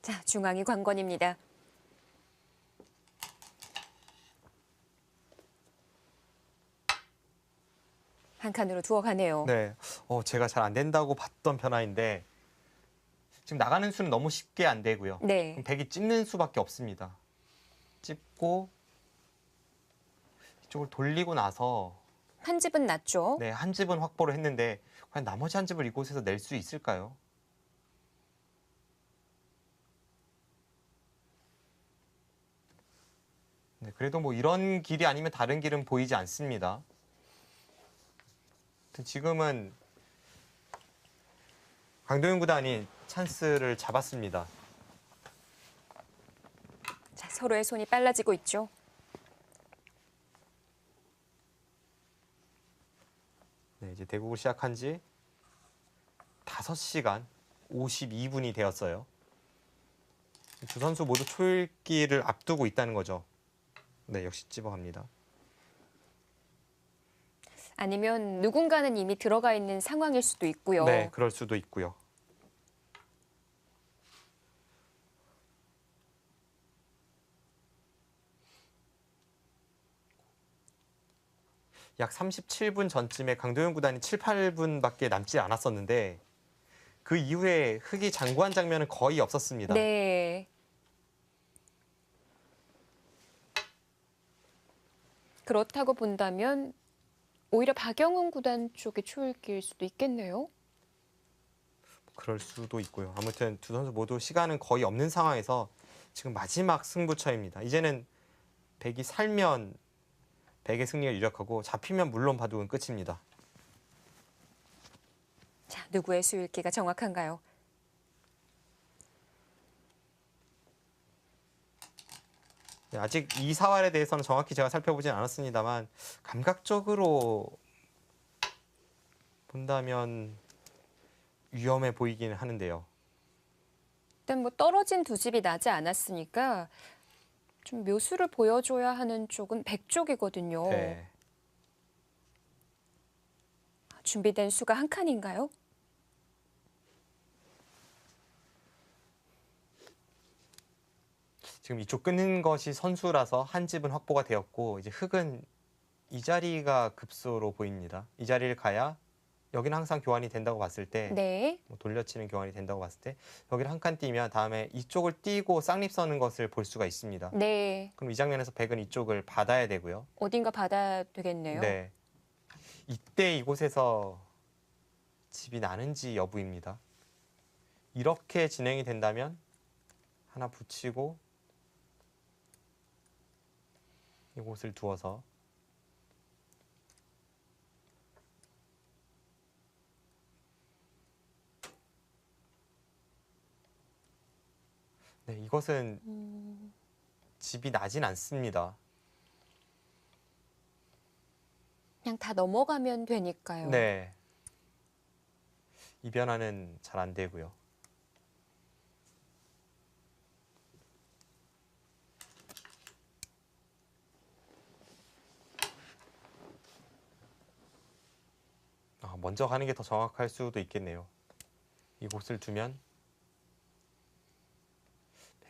자, 중앙이 관건입니다. 한 칸으로 두어가네요. 네, 제가 잘 안 된다고 봤던 변화인데 지금 나가는 수는 너무 쉽게 안 되고요. 네. 그럼 백이 찝는 수밖에 없습니다. 찝고 이쪽을 돌리고 나서 한 집은 났죠. 네, 한 집은 확보를 했는데 과연 나머지 한 집을 이곳에서 낼 수 있을까요? 네, 그래도 뭐 이런 길이 아니면 다른 길은 보이지 않습니다. 지금은 강도윤 구단이 찬스를 잡았습니다. 자, 서로의 손이 빨라지고 있죠. 네, 이제 대국을 시작한 지 5시간 52분이 되었어요. 두 선수 모두 초읽기를 앞두고 있다는 거죠. 네, 역시 찝어갑니다. 아니면 누군가는 이미 들어가 있는 상황일 수도 있고요. 네, 그럴 수도 있고요. 약 37분 전쯤에 강도현 구단이 7, 8분밖에 남지 않았었는데 그 이후에 흑이 장구한 장면은 거의 없었습니다. 네. 그렇다고 본다면 오히려 박영훈 구단 쪽의 초읽기일 수도 있겠네요. 그럴 수도 있고요. 아무튼 두 선수 모두 시간은 거의 없는 상황에서 지금 마지막 승부처입니다. 이제는 백이 살면 백의 승리가 유력하고 잡히면 물론 바둑은 끝입니다. 자, 누구의 수읽기가 정확한가요? 네, 아직 이 사활에 대해서는 정확히 제가 살펴보진 않았습니다만 감각적으로 본다면 위험해 보이긴 하는데요. 일단 뭐 떨어진 두 집이 나지 않았으니까 좀 묘수를 보여줘야 하는 쪽은 백 쪽이거든요. 네. 준비된 수가 한 칸인가요? 지금 이쪽 끊는 것이 선수라서 한 집은 확보가 되었고 이제 흑은 이 자리가 급소로 보입니다. 이 자리를 가야 여기는 항상 교환이 된다고 봤을 때 네. 뭐 돌려치는 교환이 된다고 봤을 때 여기를 한 칸 띄면 다음에 이쪽을 띄고 쌍립 서는 것을 볼 수가 있습니다. 네. 그럼 이 장면에서 백은 이쪽을 받아야 되고요. 어딘가 받아야 되겠네요. 네. 이때 이곳에서 집이 나는지 여부입니다. 이렇게 진행이 된다면 하나 붙이고 이곳을 두어서 네, 이것은 집이 나진 않습니다. 그냥 다 넘어가면 되니까요. 네. 이 변화는 잘 안 되고요. 먼저 가는 게 더 정확할 수도 있겠네요. 이곳을 두면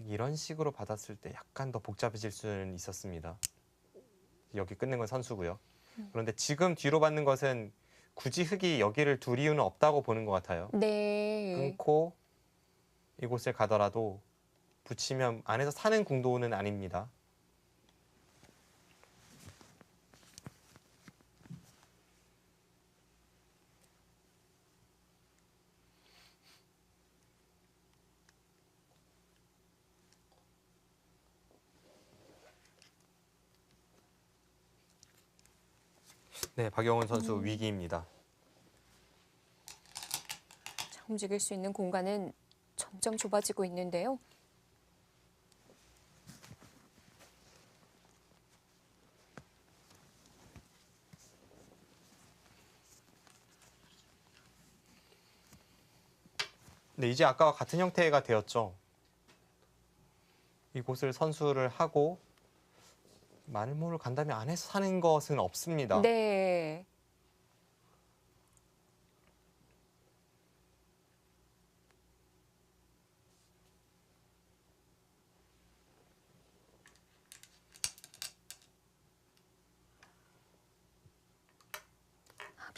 이런 식으로 받았을 때 약간 더 복잡해질 수는 있었습니다. 여기 끊는 건 선수고요. 그런데 지금 뒤로 받는 것은 굳이 흑이 여기를 둘 이유는 없다고 보는 것 같아요. 네. 끊고 이곳을 가더라도 붙이면 안에서 사는 궁도는 아닙니다. 네, 박영훈 선수 위기입니다. 자, 움직일 수 있는 공간은 점점 좁아지고 있는데요. 네, 이제 아까와 같은 형태가 되었죠. 이곳을 선수를 하고 말모를 간다면 안에서 사는 것은 없습니다. 네.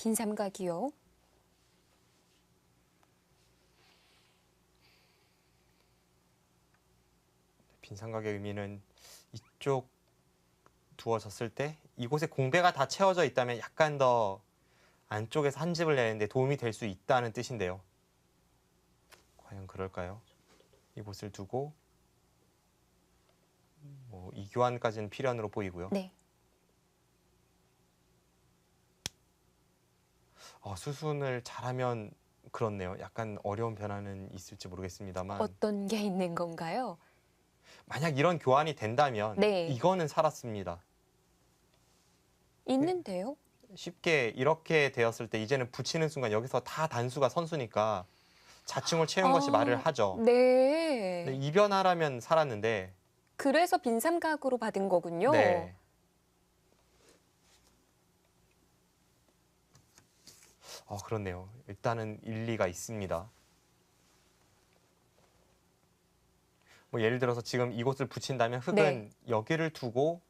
빈 삼각이요. 빈 삼각의 의미는 이쪽 두어졌을 때 이곳에 공배가 다 채워져 있다면 약간 더 안쪽에서 한 집을 내는데 도움이 될 수 있다는 뜻인데요. 과연 그럴까요? 이곳을 두고 뭐 이교환까지는 필연으로 보이고요. 네. 수순을 잘하면 그렇네요. 약간 어려운 변화는 있을지 모르겠습니다만 어떤 게 있는 건가요? 만약 이런 교환이 된다면 네. 이거는 살았습니다. 있는데요. 쉽게 이렇게 되었을 때 이제는 붙이는 순간 여기서 다 단수가 선수니까 자충을 채운 것이 말을 하죠. 네. 근데 이변하라면 살았는데 그래서 빈 삼각으로 받은 거군요. 네. 그렇네요. 일단은 일리가 있습니다. 뭐 예를 들어서 지금 이곳을 붙인다면 흙은 네. 여기를 두고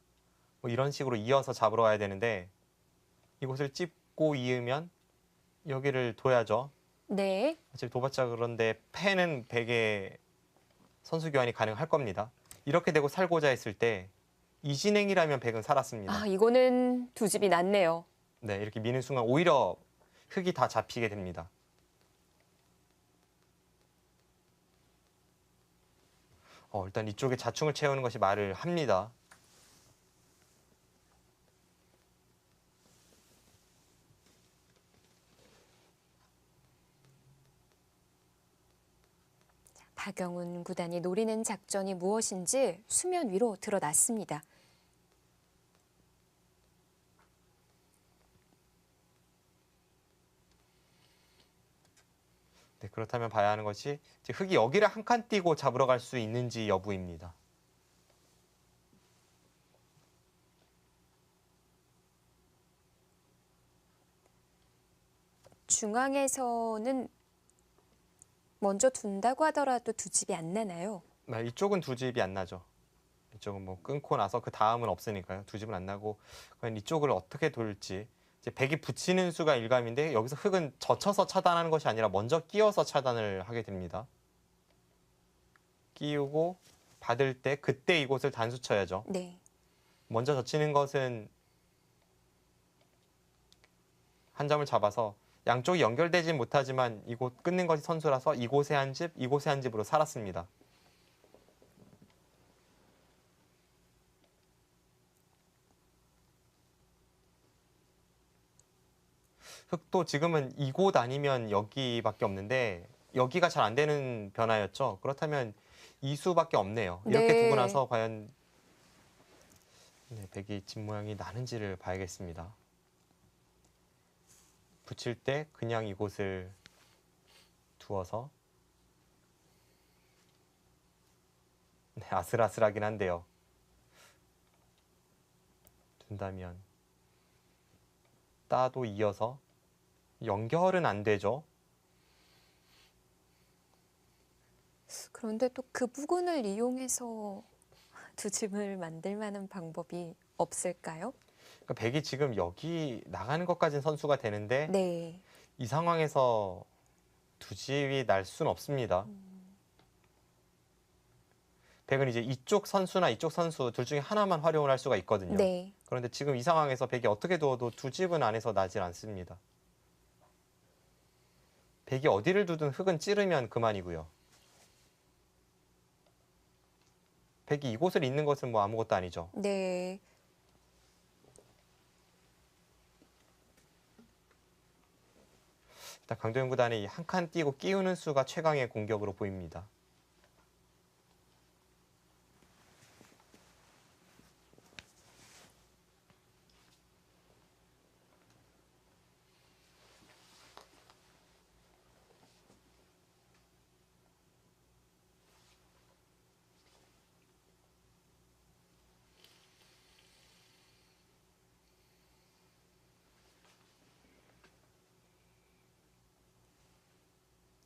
뭐 이런 식으로 이어서 잡으러 와야 되는데 이곳을 찝고 이으면 여기를 둬야죠. 네. 사실 도봤자 그런데 패는 100의 선수 교환이 가능할 겁니다. 이렇게 되고 살고자 했을 때 이진행이라면 100은 살았습니다. 이거는 두 집이 낫네요. 네, 이렇게 미는 순간 오히려 흙이 다 잡히게 됩니다. 일단 이쪽에 자충을 채우는 것이 말을 합니다. 박영훈 구단이 노리는 작전이 무엇인지 수면 위로 드러났습니다. 네, 그렇다면 봐야 하는 것이 이제 흙이 여기를 한 칸 띄고 잡으러 갈 수 있는지 여부입니다. 중앙에서는 먼저 둔다고 하더라도 두 집이 안 나나요? 이쪽은 두 집이 안 나죠. 이쪽은 뭐 끊고 나서 그 다음은 없으니까요. 두 집은 안 나고 과연 이쪽을 어떻게 돌지. 이제 백이 붙이는 수가 일감인데 여기서 흙은 젖혀서 차단하는 것이 아니라 먼저 끼워서 차단을 하게 됩니다. 끼우고 받을 때 그때 이곳을 단수 쳐야죠. 네. 먼저 젖히는 것은 한 점을 잡아서 양쪽이 연결되진 못하지만 이곳 끊는 것이 선수라서 이곳에 한 집, 이곳에 한 집으로 살았습니다. 흙도 지금은 이곳 아니면 여기밖에 없는데 여기가 잘 안 되는 변화였죠. 그렇다면 이 수밖에 없네요. 이렇게 네. 두고 나서 과연 백이 집 모양이 나는지를 봐야겠습니다. 붙일 때 그냥 이곳을 두어서 아슬아슬하긴 한데요. 둔다면 따도 이어서 연결은 안 되죠. 그런데 또 그 부분을 이용해서 두 집을 만들 만한 방법이 없을까요? 그러니까 백이 지금 여기 나가는 것까지는 선수가 되는데 네. 이 상황에서 두 집이 날 수는 없습니다. 백은 이제 이쪽 선수나 이쪽 선수 둘 중에 하나만 활용을 할 수가 있거든요. 네. 그런데 지금 이 상황에서 백이 어떻게 두어도 두 집은 안에서 나질 않습니다. 백이 어디를 두든 흙은 찌르면 그만이고요. 백이 이곳을 잇는 것은 뭐 아무것도 아니죠. 네. 일단 강도현 구단이 한 칸 띄고 끼우는 수가 최강의 공격으로 보입니다.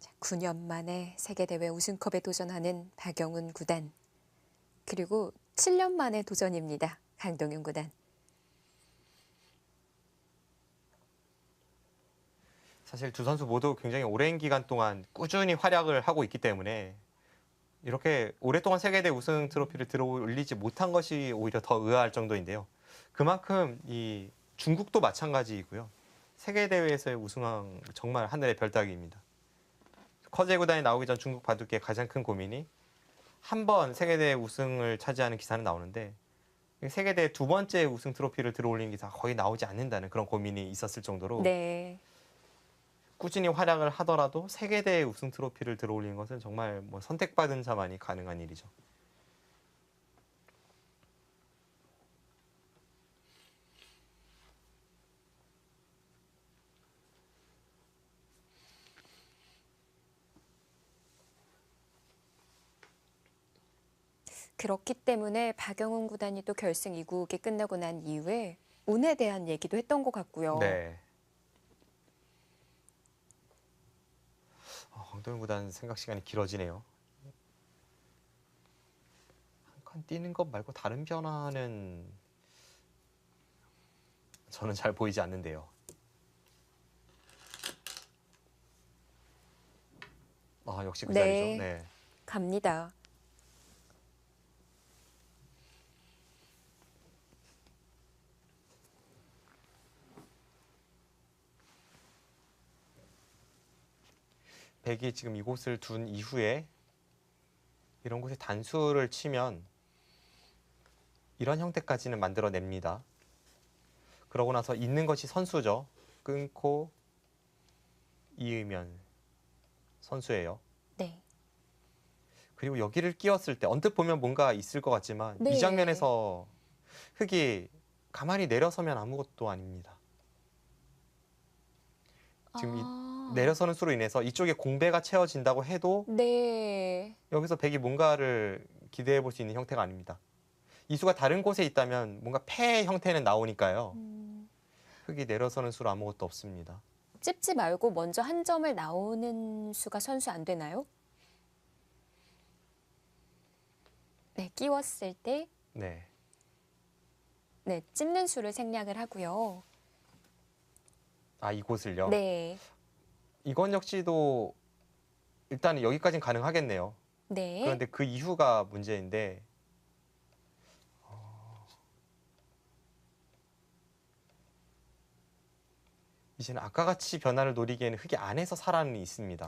자, 9년 만에 세계대회 우승컵에 도전하는 박영훈 구단. 그리고 7년 만에 도전입니다. 강동윤 구단. 사실 두 선수 모두 굉장히 오랜 기간 동안 꾸준히 활약을 하고 있기 때문에 이렇게 오랫동안 세계대회 우승 트로피를 들어올리지 못한 것이 오히려 더 의아할 정도인데요. 그만큼 이 중국도 마찬가지이고요. 세계대회에서의 우승은 정말 하늘의 별 따기입니다. 커제 구단이 나오기 전 중국 바둑계의 가장 큰 고민이 한 번 세계대회 우승을 차지하는 기사는 나오는데 세계대회 두 번째 우승 트로피를 들어올리는 기사가 거의 나오지 않는다는 그런 고민이 있었을 정도로 네. 꾸준히 활약을 하더라도 세계대회 우승 트로피를 들어올리는 것은 정말 뭐 선택받은 자만이 가능한 일이죠. 그렇기 때문에 박영훈 구단이 또 결승 2국이 끝나고 난 이후에 운에 대한 얘기도 했던 것 같고요. 네. 황도현 구단 생각 시간이 길어지네요. 한 칸 뛰는 것 말고 다른 변화는 저는 잘 보이지 않는데요. 역시 그 자리죠. 네. 네. 갑니다. 백이 지금 이곳을 둔 이후에 이런 곳에 단수를 치면 이런 형태까지는 만들어냅니다. 그러고 나서 있는 것이 선수죠. 끊고 이으면 선수예요. 네. 그리고 여기를 끼웠을 때 언뜻 보면 뭔가 있을 것 같지만 네. 이 장면에서 흙이 가만히 내려서면 아무것도 아닙니다. 지금 내려서는 수로 인해서 이쪽에 공배가 채워진다고 해도 네. 여기서 백이 뭔가를 기대해 볼 수 있는 형태가 아닙니다. 이 수가 다른 곳에 있다면 뭔가 패의 형태는 나오니까요. 흙이 내려서는 수로 아무것도 없습니다. 찝지 말고 먼저 한 점을 나오는 수가 선수 안 되나요? 네, 끼웠을 때 네. 네, 찝는 수를 생략을 하고요. 이곳을요? 네. 이건 역시도 일단 여기까지는 가능하겠네요. 네. 그런데 그 이후가 문제인데 이제는 아까 같이 변화를 노리기에는 흙이 안에서 살아는 있습니다.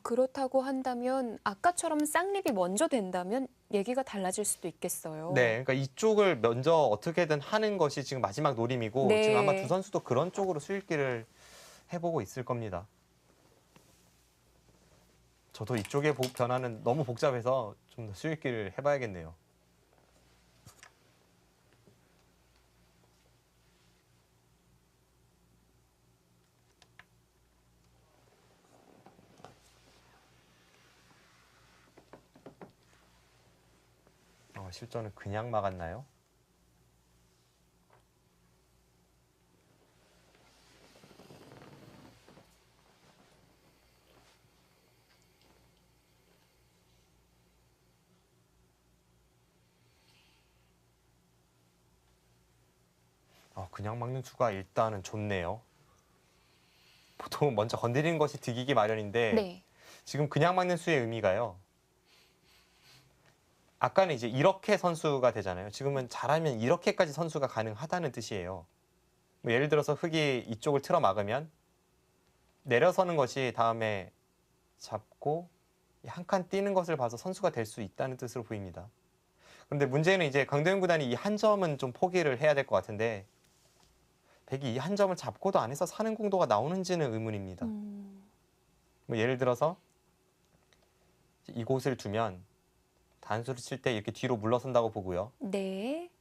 그렇다고 한다면 아까처럼 쌍립이 먼저 된다면 얘기가 달라질 수도 있겠어요. 네, 그러니까 이쪽을 먼저 어떻게든 하는 것이 지금 마지막 노림이고 네. 지금 아마 두 선수도 그런 쪽으로 수익기를 해보고 있을 겁니다. 저도 이쪽의 변화는 너무 복잡해서 좀 더 수익기를 해봐야겠네요. 실전은 그냥 막았나요? 그냥 막는 수가 일단은 좋네요. 보통 먼저 건드리는 것이 득이기 마련인데 네. 지금 그냥 막는 수의 의미가요. 아까는 이제 이렇게 선수가 되잖아요. 지금은 잘하면 이렇게까지 선수가 가능하다는 뜻이에요. 뭐 예를 들어서 흙이 이쪽을 틀어 막으면 내려서는 것이 다음에 잡고 한 칸 뛰는 것을 봐서 선수가 될 수 있다는 뜻으로 보입니다. 그런데 문제는 이제 강도현 구단이 이 한 점은 좀 포기를 해야 될 것 같은데 백이 이 한 점을 잡고도 안에서 사는 공도가 나오는지는 의문입니다. 뭐 예를 들어서 이곳을 두면 단수를 칠 때 이렇게 뒤로 물러선다고 보고요. 네.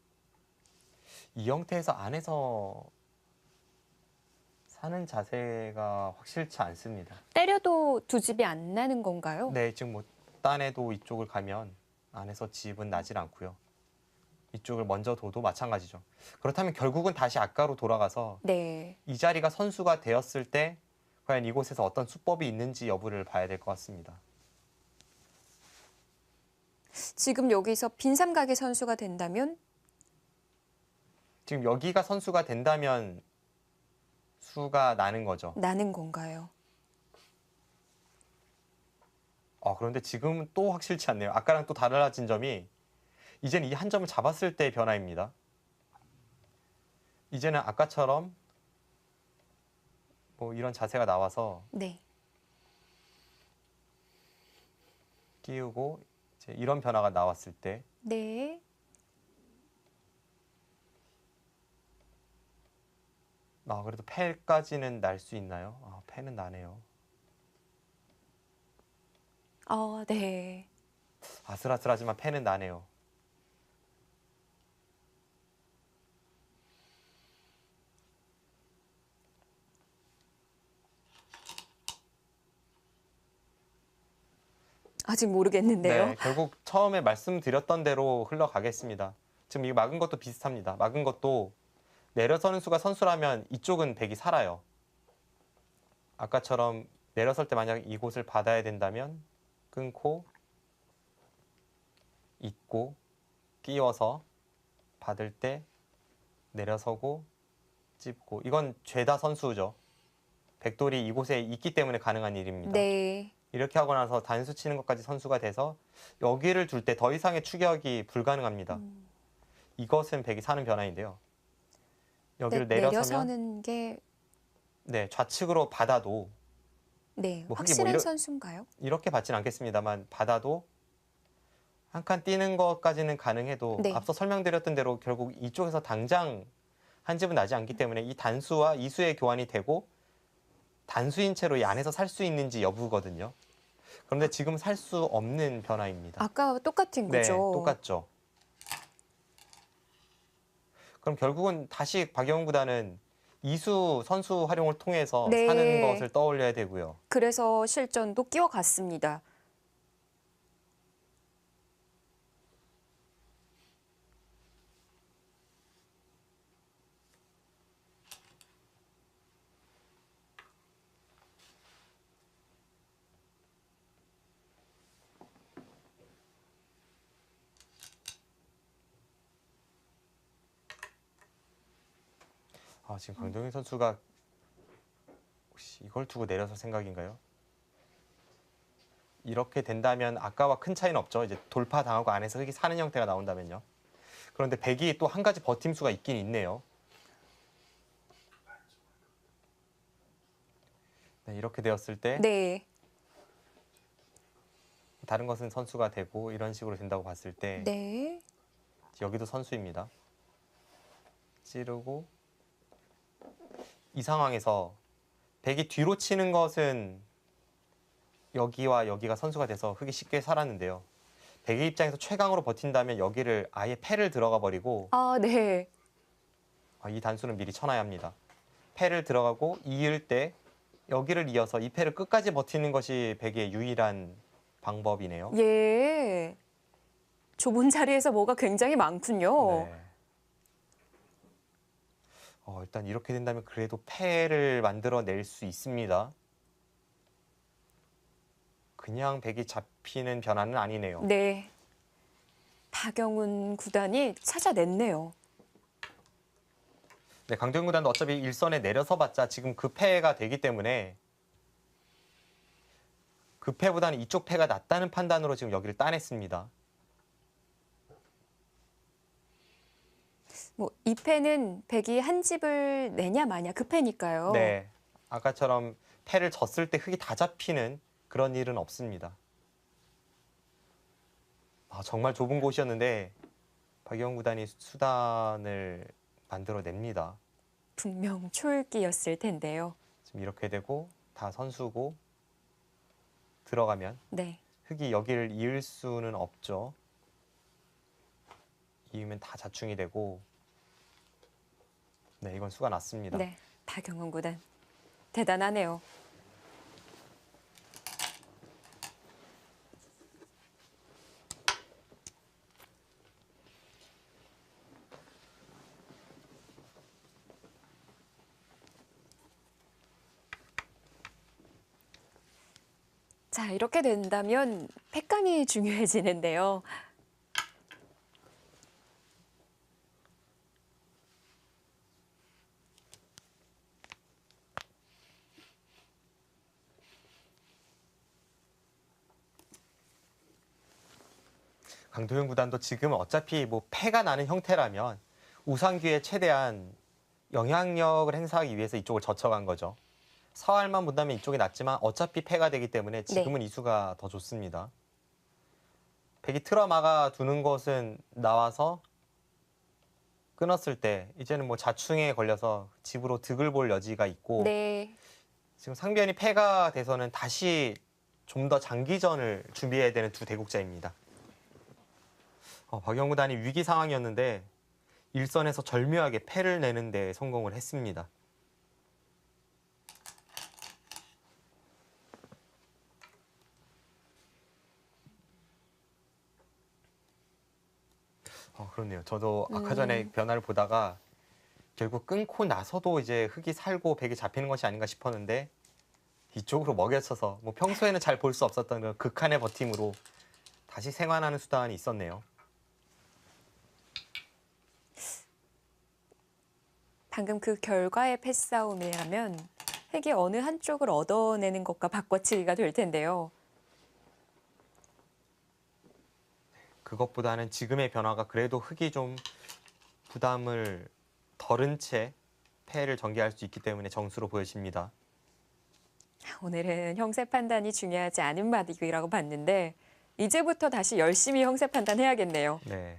이 형태에서 안에서 사는 자세가 확실치 않습니다. 때려도 두 집이 안 나는 건가요? 네, 지금 뭐 딴에도 이쪽을 가면 안에서 집은 나질 않고요. 이쪽을 먼저 둬도 마찬가지죠. 그렇다면 결국은 다시 아까로 돌아가서 네. 이 자리가 선수가 되었을 때 과연 이곳에서 어떤 수법이 있는지 여부를 봐야 될 것 같습니다. 지금 여기서 빈삼각의 선수가 된다면 지금 여기가 선수가 된다면 수가 나는 거죠. 나는 건가요? 그런데 지금은 또 확실치 않네요. 아까랑 또 달라진 점이 이제는 이 한 점을 잡았을 때의 변화입니다. 이제는 아까처럼 뭐 이런 자세가 나와서 네. 끼우고 이제 이런 변화가 나왔을 때 네. 그래도 패까지는 날 수 있나요? 패는 나네요. 네. 아슬아슬하지만 패는 나네요. 아직 모르겠는데요. 네, 결국 처음에 말씀드렸던 대로 흘러가겠습니다. 지금 이 막은 것도 비슷합니다. 막은 것도 내려서는 수가 선수라면 이쪽은 백이 살아요. 아까처럼 내려설 때 만약 이곳을 받아야 된다면 끊고 잇고 끼워서 받을 때 내려서고 찝고 이건 죄다 선수죠. 백돌이 이곳에 있기 때문에 가능한 일입니다. 네. 이렇게 하고 나서 단수 치는 것까지 선수가 돼서 여기를 둘 때 더 이상의 추격이 불가능합니다. 이것은 백이 사는 변화인데요. 여기를 내려서면 내려서는 게 네, 좌측으로 받아도 네, 뭐 흙이 확실한 선수인가요? 이렇게 받진 않겠습니다만 받아도 한 칸 뛰는 것까지는 가능해도 네. 앞서 설명드렸던 대로 결국 이쪽에서 당장 한 집은 나지 않기 때문에 이 단수와 이수의 교환이 되고 단수인 채로 이 안에서 살 수 있는지 여부거든요. 그런데 지금 살 수 없는 변화입니다. 아까와 똑같은 네, 거죠. 똑같죠. 그럼 결국은 다시 박영훈 구단은 이수 선수 활용을 통해서 네. 사는 것을 떠올려야 되고요. 그래서 실전도 끼워갔습니다. 지금 강동윤 선수가 혹시 이걸 두고 내려설 생각인가요? 이렇게 된다면 아까와 큰 차이는 없죠. 이제 돌파 당하고 안에서 흙이 사는 형태가 나온다면요. 그런데 백이 또 한 가지 버팀수가 있긴 있네요. 네, 이렇게 되었을 때 네. 다른 것은 선수가 되고 이런 식으로 된다고 봤을 때 네. 여기도 선수입니다. 찌르고 이 상황에서 백이 뒤로 치는 것은 여기와 여기가 선수가 돼서 흙이 쉽게 살았는데요. 백의 입장에서 최강으로 버틴다면 여기를 아예 패를 들어가 버리고 네. 이 단수는 미리 쳐놔야 합니다. 패를 들어가고 이을 때 여기를 이어서 이 패를 끝까지 버티는 것이 백의 유일한 방법이네요. 예. 좁은 자리에서 뭐가 굉장히 많군요. 네. 일단 이렇게 된다면 그래도 패를 만들어낼 수 있습니다. 그냥 백이 잡히는 변화는 아니네요. 네. 박영훈 구단이 찾아냈네요. 네, 강도현 구단도 어차피 일선에 내려서 봤자 지금 그 패가 되기 때문에 그 패보다는 이쪽 패가 낫다는 판단으로 지금 여기를 따냈습니다. 이 패는 백이 한 집을 내냐 마냐 그 패니까요. 네, 아까처럼 패를 졌을 때 흙이 다 잡히는 그런 일은 없습니다. 정말 좁은 곳이었는데 박영훈 구단이 수단을 만들어냅니다. 분명 초읽기였을 텐데요. 지금 이렇게 되고 다 선수고 들어가면 네. 흙이 여기를 이을 수는 없죠. 이으면 다 자충이 되고 네, 이건 수가 났습니다. 네. 박영훈 구단 대단하네요. 자, 이렇게 된다면 패감이 중요해지는데요. 강도현 구단도 지금은 어차피 뭐 패가 나는 형태라면 우상규에 최대한 영향력을 행사하기 위해서 이쪽을 젖혀간 거죠. 사활만 본다면 이쪽이 낫지만 어차피 패가 되기 때문에 지금은 이 수가 더 좋습니다. 백이 틀어 막아 두는 것은 나와서 끊었을 때 이제는 뭐 자충에 걸려서 집으로 득을 볼 여지가 있고 네. 지금 상변이 패가 돼서는 다시 좀 더 장기전을 준비해야 되는 두 대국자입니다. 박영 구단이 위기 상황이었는데 일선에서 절묘하게 패를 내는 데 성공을 했습니다. 그렇네요. 저도 아까 전에 변화를 보다가 결국 끊고 나서도 이제 흙이 살고 백이 잡히는 것이 아닌가 싶었는데 이쪽으로 먹여쳐서 뭐 평소에는 잘 볼 수 없었던 그 극한의 버팀으로 다시 생환하는 수단이 있었네요. 방금 그 결과의 패싸움이라면 흙이 어느 한쪽을 얻어내는 것과 바꿔치기가 될 텐데요. 그것보다는 지금의 변화가 그래도 흙이 좀 부담을 덜은 채 패를 전개할 수 있기 때문에 정수로 보여집니다. 오늘은 형세 판단이 중요하지 않은 바둑이라고 봤는데 이제부터 다시 열심히 형세 판단해야겠네요. 네.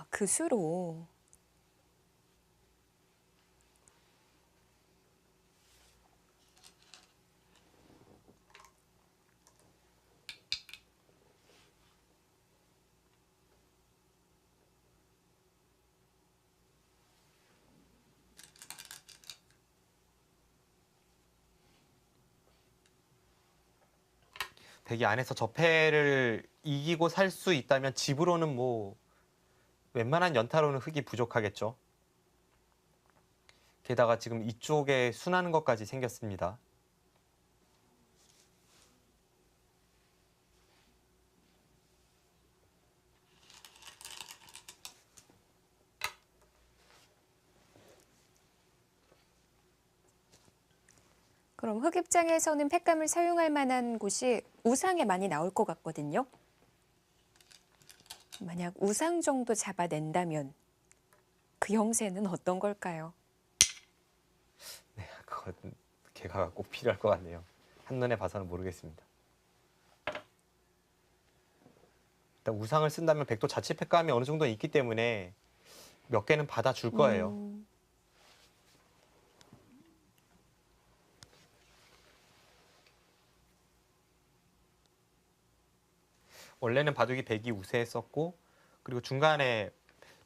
그 수로. 백이 안에서 저 패를 이기고 살 수 있다면 집으로는 뭐 웬만한 연타로는 흙이 부족하겠죠. 게다가 지금 이쪽에 순하는 것까지 생겼습니다. 그럼 흙 입장에서는 팩감을 사용할 만한 곳이 우상에 많이 나올 것 같거든요. 만약 우상 정도 잡아낸다면 그 형세는 어떤 걸까요? 네, 그건 개가가 꼭 필요할 것 같네요. 한눈에 봐서는 모르겠습니다. 일단 우상을 쓴다면 백도 자체 팩감이 어느 정도 있기 때문에 몇 개는 받아줄 거예요. 원래는 바둑이 백이 우세했었고 그리고 중간에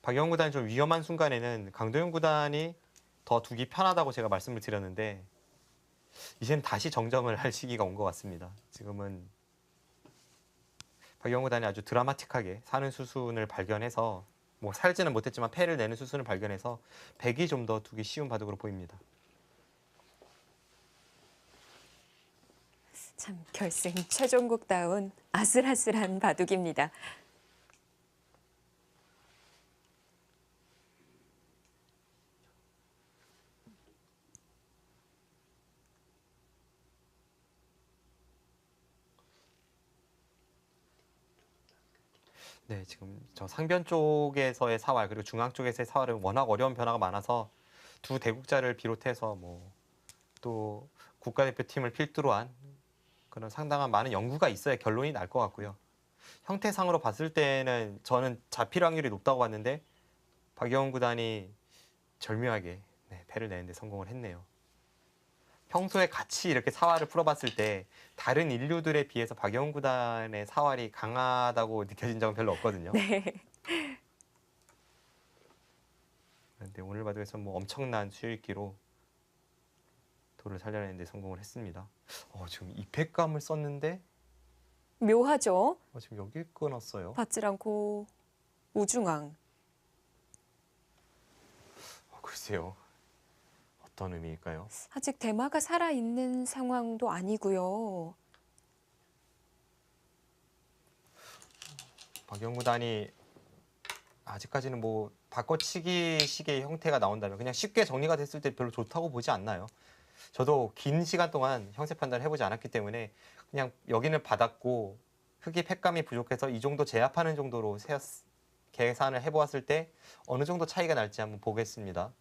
박영 구단이 좀 위험한 순간에는 강도현 구단이 더 두기 편하다고 제가 말씀을 드렸는데 이젠 다시 정정을 할 시기가 온 것 같습니다. 지금은 박영 구단이 아주 드라마틱하게 사는 수순을 발견해서 뭐 살지는 못했지만 패를 내는 수순을 발견해서 백이 좀 더 두기 쉬운 바둑으로 보입니다. 참 결승 최종국다운 아슬아슬한 바둑입니다. 네, 지금 저 상변 쪽에서의 사활 그리고 중앙 쪽에서의 사활은 워낙 어려운 변화가 많아서 두 대국자를 비롯해서 뭐 또 국가대표팀을 필두로 한 그런 상당한 많은 연구가 있어야 결론이 날 것 같고요. 형태상으로 봤을 때는 저는 잡힐 확률이 높다고 봤는데 박영훈 구단이 절묘하게 패를 내는데 성공을 했네요. 평소에 같이 이렇게 사활을 풀어봤을 때 다른 인류들에 비해서 박영훈 구단의 사활이 강하다고 느껴진 적은 별로 없거든요. 네. 그런데 오늘 바둑에서 뭐 엄청난 수익기로 도를 살려내는데 성공을 했습니다. 지금 이패감을 썼는데 묘하죠? 지금 여기 끊었어요. 받질 않고 우중앙. 글쎄요. 어떤 의미일까요? 아직 대마가 살아있는 상황도 아니고요. 박영 구단이 아직까지는 뭐 바꿔치기 식의 형태가 나온다면 그냥 쉽게 정리가 됐을 때 별로 좋다고 보지 않나요? 저도 긴 시간 동안 형세 판단을 해보지 않았기 때문에 그냥 여기는 받았고 흙이 팩감이 부족해서 이 정도 제압하는 정도로 계산을 해보았을 때 어느 정도 차이가 날지 한번 보겠습니다.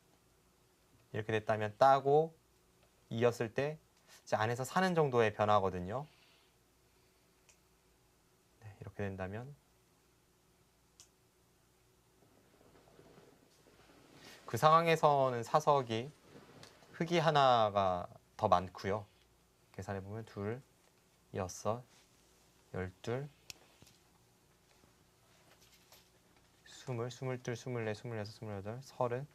이렇게 됐다면 따고 이었을 때 이제 안에서 사는 정도의 변화거든요. 네, 이렇게 된다면 그 상황에서는 사석이 흙이 하나가 더 많고요. 계산해보면 2, 6, 12, 20, 22, 24, 26, 28, 30, 40,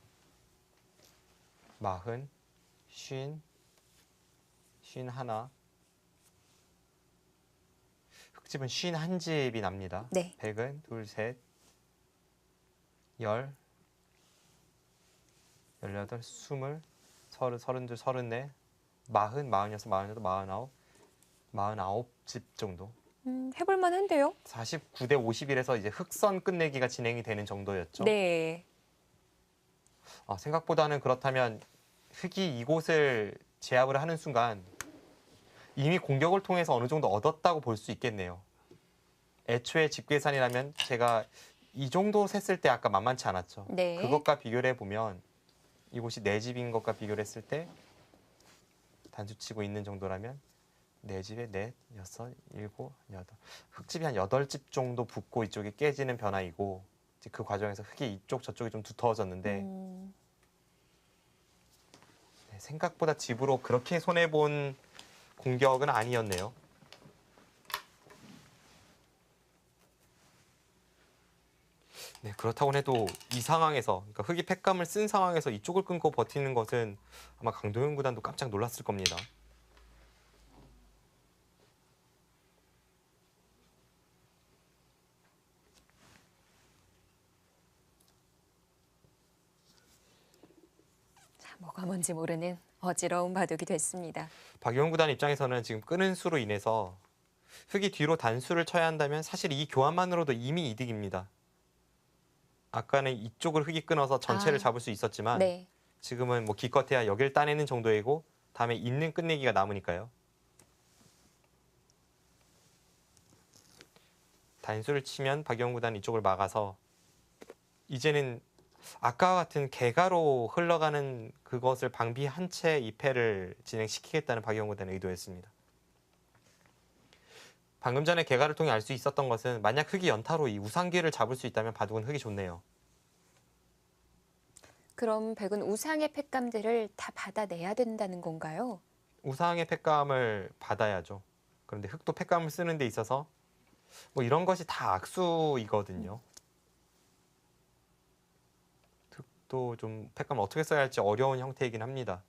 50, 51. 흙집은 51집이 납니다. 네. 100은 2, 3, 10, 18, 20, 30, 32, 34, 40, 46, 48, 49집 정도. 해볼 만한데요? 49대 51에서 이제 흑선 끝내기가 진행이 되는 정도였죠. 네. 생각보다는 그렇다면 흑이 이곳을 제압을 하는 순간 이미 공격을 통해서 어느 정도 얻었다고 볼 수 있겠네요. 애초에 집계산이라면 제가 이 정도 셌을 때 아까 만만치 않았죠. 네. 그것과 비교를 해보면 이곳이 4집인 것과 비교를 했을 때 단수치고 있는 정도라면 4집에 4, 6, 7, 8. 흙집이 한 8집 정도 붙고 이쪽이 깨지는 변화이고 이제 그 과정에서 흙이 이쪽 저쪽이 좀 두터워졌는데 네, 생각보다 집으로 그렇게 손해본 공격은 아니었네요. 네, 그렇다고 해도 이 상황에서 그러니까 흙이 팩감을 쓴 상황에서 이쪽을 끊고 버티는 것은 아마 강동현 구단도 깜짝 놀랐을 겁니다. 자, 뭐가 뭔지 모르는 어지러운 바둑이 됐습니다. 박용훈 구단 입장에서는 지금 끄는 수로 인해서 흙이 뒤로 단수를 쳐야 한다면 사실 이 교환만으로도 이미 이득입니다. 아까는 이쪽을 흙이 끊어서 전체를 잡을 수 있었지만 네. 지금은 뭐 기껏해야 여길 따내는 정도이고 다음에 있는 끝내기가 남으니까요. 단수를 치면 박용훈 구단 이쪽을 막아서 이제는 아까와 같은 개가로 흘러가는 그것을 방비한 채 이 패를 진행시키겠다는 박용훈 구단의 의도였습니다. 방금 전에 개가를 통해 알 수 있었던 것은 만약 흙이 연타로 이 우상기를 잡을 수 있다면 바둑은 흙이 좋네요. 그럼 백은 우상의 팩감들을 다 받아내야 된다는 건가요? 우상의 팩감을 받아야죠. 그런데 흙도 팩감을 쓰는 데 있어서 뭐 이런 것이 다 악수이거든요. 흙도 좀 팩감을 어떻게 써야 할지 어려운 형태이긴 합니다.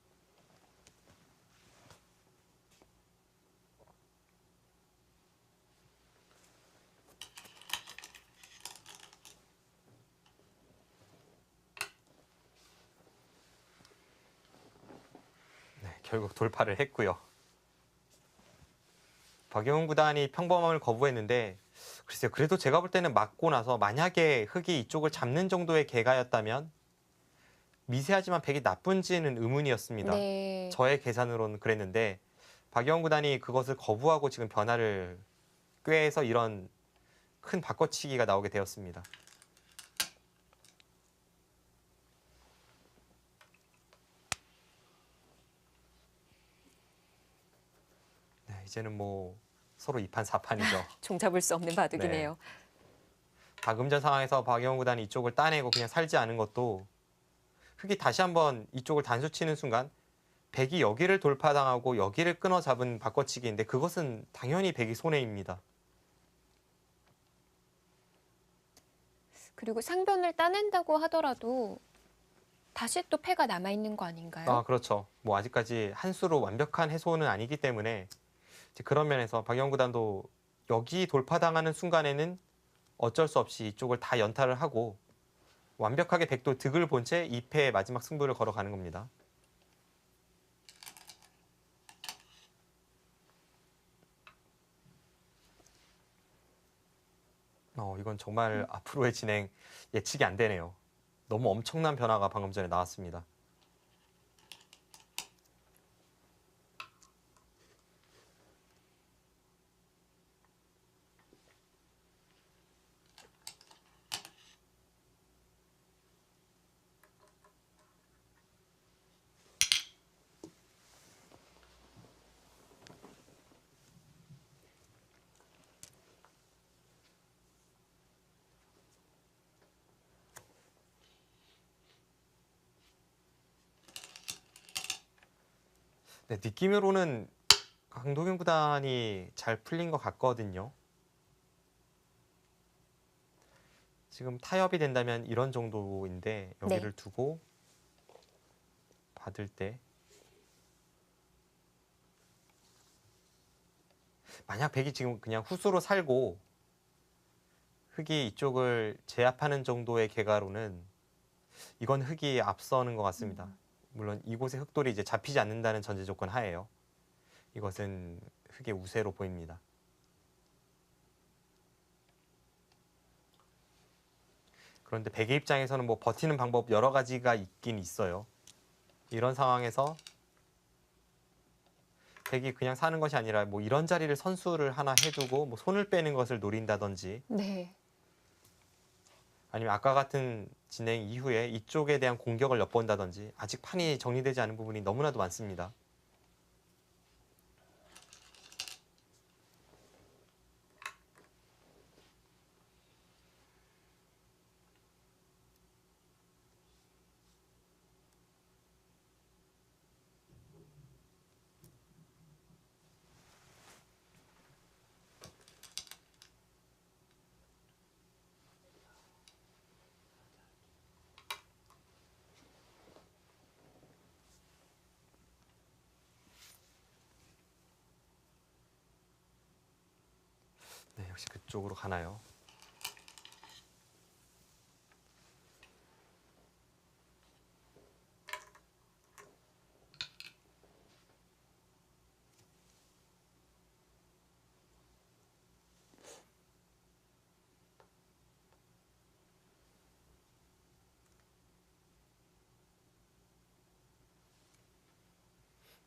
네, 결국 돌파를 했고요. 박용훈 구단이 평범함을 거부했는데 글쎄요. 그래도 제가 볼 때는 맞고 나서 만약에 흙이 이쪽을 잡는 정도의 개가였다면 미세하지만 백이 나쁜지는 의문이었습니다. 네. 저의 계산으로는 그랬는데 박용훈 구단이 그것을 거부하고 지금 변화를 꾀해서 이런 큰 바꿔치기가 나오게 되었습니다. 네, 이제는 뭐 서로 2판 4판이죠. 종잡을 수 없는 바둑이네요. 방금 전 상황에서 박용훈 구단이 이쪽을 따내고 그냥 살지 않은 것도 흙이 다시 한번 이쪽을 단수 치는 순간 백이 여기를 돌파당하고 여기를 끊어 잡은 바꿔치기인데 그것은 당연히 백이 손해입니다. 그리고 상변을 따낸다고 하더라도 다시 또 패가 남아있는 거 아닌가요? 그렇죠. 뭐 아직까지 한 수로 완벽한 해소는 아니기 때문에 이제 그런 면에서 박용훈 구단도 여기 돌파당하는 순간에는 어쩔 수 없이 이쪽을 다 연타를 하고 완벽하게 백도 득을 본 채 2패의 마지막 승부를 걸어가는 겁니다. 이건 정말 앞으로의 진행 예측이 안 되네요. 너무 엄청난 변화가 방금 전에 나왔습니다. 네, 느낌으로는 강동윤 구단이 잘 풀린 것 같거든요. 지금 타협이 된다면 이런 정도인데 여기를 네. 두고 받을 때 만약 백이 지금 그냥 후수로 살고 흑이 이쪽을 제압하는 정도의 개가로는 이건 흑이 앞서는 것 같습니다. 물론 이곳에 흑돌이 이제 잡히지 않는다는 전제 조건 하에요. 이것은 흑의 우세로 보입니다. 그런데 백의 입장에서는 뭐 버티는 방법 여러 가지가 있긴 있어요. 이런 상황에서 백이 그냥 사는 것이 아니라 뭐 이런 자리를 선수를 하나 해두고 뭐 손을 빼는 것을 노린다든지 네. 아니면 아까 같은 진행 이후에 이쪽에 대한 공격을 엿본다든지 아직 판이 정리되지 않은 부분이 너무나도 많습니다. 네, 역시 그쪽으로 가나요?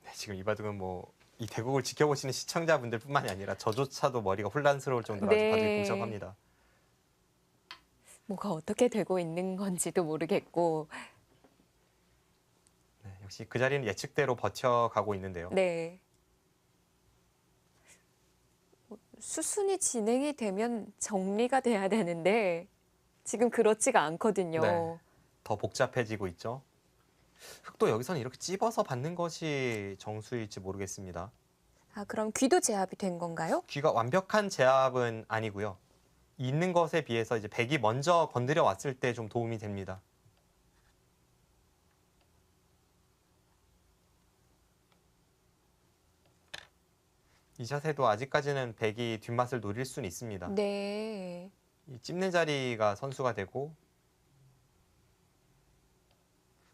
네, 지금 이 바둑은 뭐 이 대국을 지켜보시는 시청자분들뿐만이 아니라 저조차도 머리가 혼란스러울 정도로 아주 바둑이 네. 복잡합니다. 뭐가 어떻게 되고 있는 건지도 모르겠고. 네, 역시 그 자리는 예측대로 버텨가고 있는데요. 네. 수순이 진행이 되면 정리가 돼야 되는데 지금 그렇지가 않거든요. 네. 더 복잡해지고 있죠. 흑도 여기서는 이렇게 찝어서 받는 것이 정수일지 모르겠습니다. 아, 그럼 귀도 제압이 된 건가요? 귀가 완벽한 제압은 아니고요. 있는 것에 비해서 이제 백이 먼저 건드려 왔을 때 좀 도움이 됩니다. 이 자세도 아직까지는 백이 뒷맛을 노릴 수는 있습니다. 네. 이 찝는 자리가 선수가 되고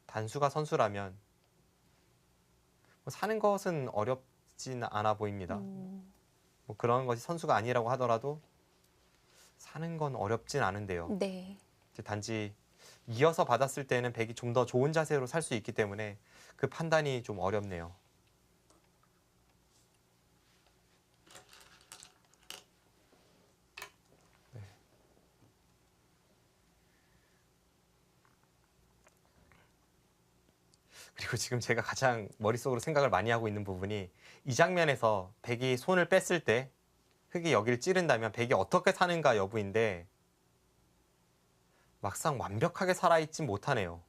단수가 선수라면 뭐 사는 것은 어렵진 않아 보입니다. 뭐 그런 것이 선수가 아니라고 하더라도 사는 건 어렵진 않은데요. 네. 이제 단지 이어서 받았을 때는 백이 좀 더 좋은 자세로 살 수 있기 때문에 그 판단이 좀 어렵네요. 네. 그리고 지금 제가 가장 머릿속으로 생각을 많이 하고 있는 부분이 이 장면에서 백이 손을 뺐을 때 흑이 여기를 찌른다면 백이 어떻게 사는가 여부인데 막상 완벽하게 살아있지 못하네요.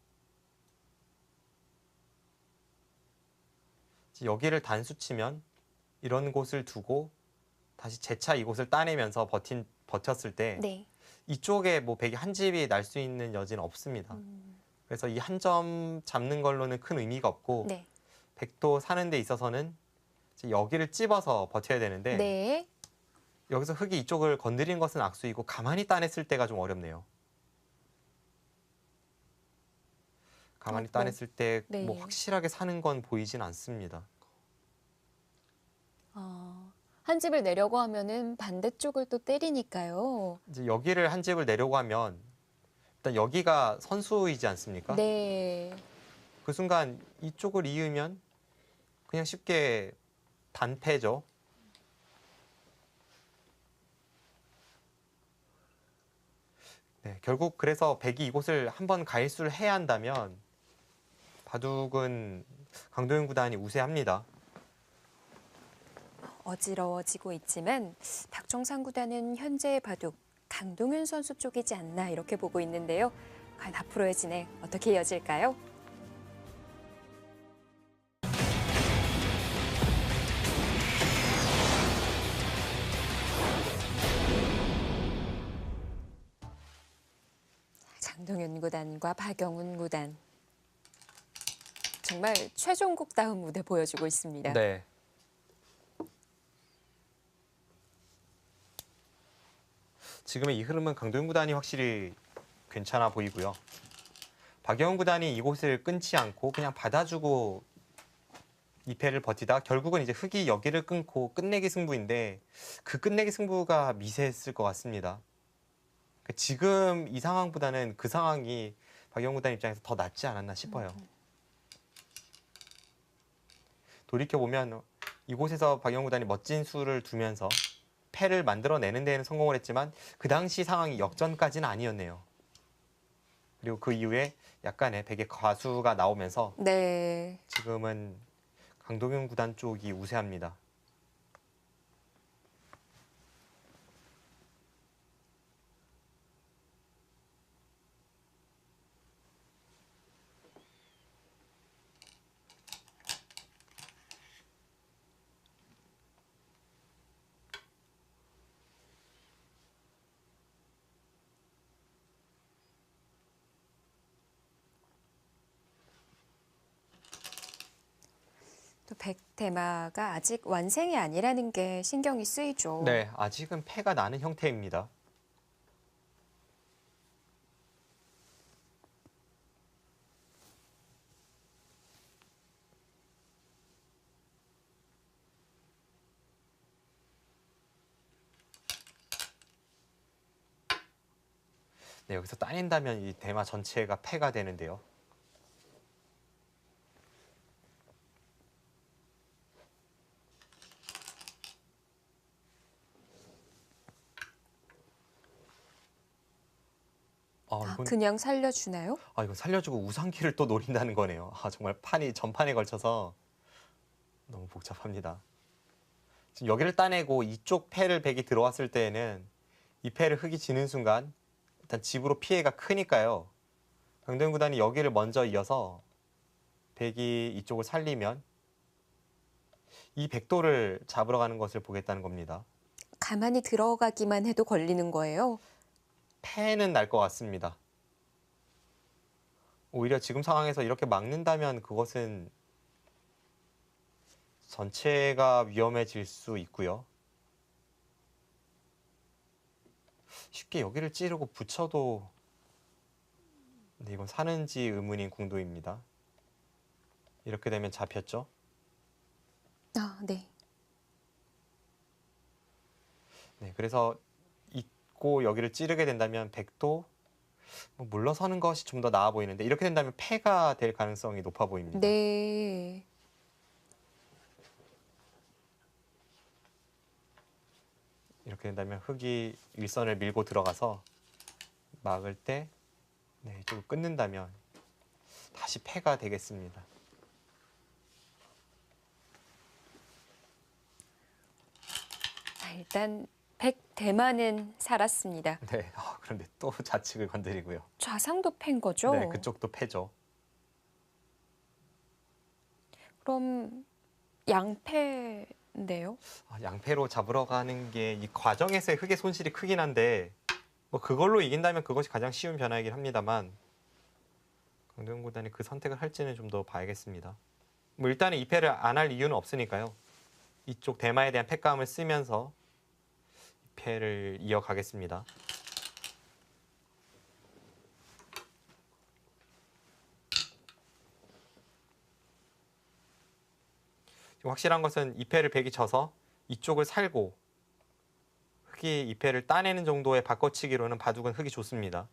여기를 단수치면 이런 곳을 두고 다시 재차 이곳을 따내면서 버텼을 때 네. 이쪽에 뭐 백이 한 집이 날 수 있는 여지는 없습니다. 그래서 이 한 점 잡는 걸로는 큰 의미가 없고 네. 백도 사는 데 있어서는 이제 여기를 찝어서 버텨야 되는데 네. 여기서 흑이 이쪽을 건드리는 것은 악수이고 가만히 따냈을 때가 좀 어렵네요. 가만히 따냈을 때 뭐 네. 확실하게 사는 건 보이진 않습니다. 한 집을 내려고 하면은 반대쪽을 또 때리니까요. 이제 여기를 한 집을 내려고 하면 일단 여기가 선수이지 않습니까? 네. 그 순간 이쪽을 이으면 그냥 쉽게 단패죠. 네, 결국 그래서 백이 이곳을 한번 가일수를 해야 한다면 바둑은 강도현 구단이 우세합니다. 어지러워지고 있지만 박종상 구단은 현재의 바둑 강동윤 선수 쪽이지 않나 이렇게 보고 있는데요. 과연 앞으로의 진행 어떻게 이어질까요? 강동윤 구단과 박영훈 구단. 정말 최종국다운 무대 보여주고 있습니다. 네. 지금의 이 흐름은 강도현 구단이 확실히 괜찮아 보이고요. 박영훈 구단이 이곳을 끊지 않고 그냥 받아주고 2패를 버티다 결국은 이제 흑이 여기를 끊고 끝내기 승부인데 그 끝내기 승부가 미세했을 것 같습니다. 그러니까 지금 이 상황보다는 그 상황이 박영훈 구단 입장에서 더 낫지 않았나 싶어요. 돌이켜보면 이곳에서 박영훈 구단이 멋진 수를 두면서 패를 만들어내는 데에는 성공을 했지만 그 당시 상황이 역전까지는 아니었네요. 그리고 그 이후에 약간의 백의 과수가 나오면서 네. 지금은 강동윤 구단 쪽이 우세합니다. 또 백대마가 아직 완승이 아니라는 게 신경이 쓰이죠. 네, 아직은 패가 나는 형태입니다. 네, 여기서 따낸다면 이 대마 전체가 패가 되는데요. 그냥 살려주나요? 이건 살려주고 우상키를 또 노린다는 거네요. 정말 판이 전판에 걸쳐서 너무 복잡합니다. 지금 여기를 따내고 이쪽 패를 백이 들어왔을 때에는 이 패를 흑이 지는 순간 일단 집으로 피해가 크니까요. 강도현 구단이 여기를 먼저 이어서 백이 이쪽을 살리면 이 백도를 잡으러 가는 것을 보겠다는 겁니다. 가만히 들어가기만 해도 걸리는 거예요. 패는 날 것 같습니다. 오히려 지금 상황에서 이렇게 막는다면 그것은 전체가 위험해질 수 있고요. 쉽게 여기를 찌르고 붙여도 네, 이건 사는지 의문인 궁도입니다. 이렇게 되면 잡혔죠. 네. 네, 그래서 있고 여기를 찌르게 된다면 백도 물러서는 것이 좀 더 나아 보이는데 이렇게 된다면 패가 될 가능성이 높아 보입니다. 네. 이렇게 된다면 흑이 일선을 밀고 들어가서 막을 때 네, 이쪽을 끊는다면 다시 패가 되겠습니다. 일단 백대마는 살았습니다. 네, 그런데 또 좌측을 건드리고요. 좌상도 팬 거죠? 네, 그쪽도 패죠. 그럼 양패인데요? 양패로 잡으러 가는 게 이 과정에서의 흑의 손실이 크긴 한데 그걸로 이긴다면 그것이 가장 쉬운 변화이긴 합니다만 강도현 구단이 그 선택을 할지는 좀 더 봐야겠습니다. 일단은 2패를 안 할 이유는 없으니까요. 이쪽 대마에 대한 패감을 쓰면서 2패를 이어가겠습니다. 확실한 것은 2패를 백이 져서 이쪽을 살고 흑이 2패를 따내는 정도의 바꿔치기로는 바둑은 흑이 좋습니다.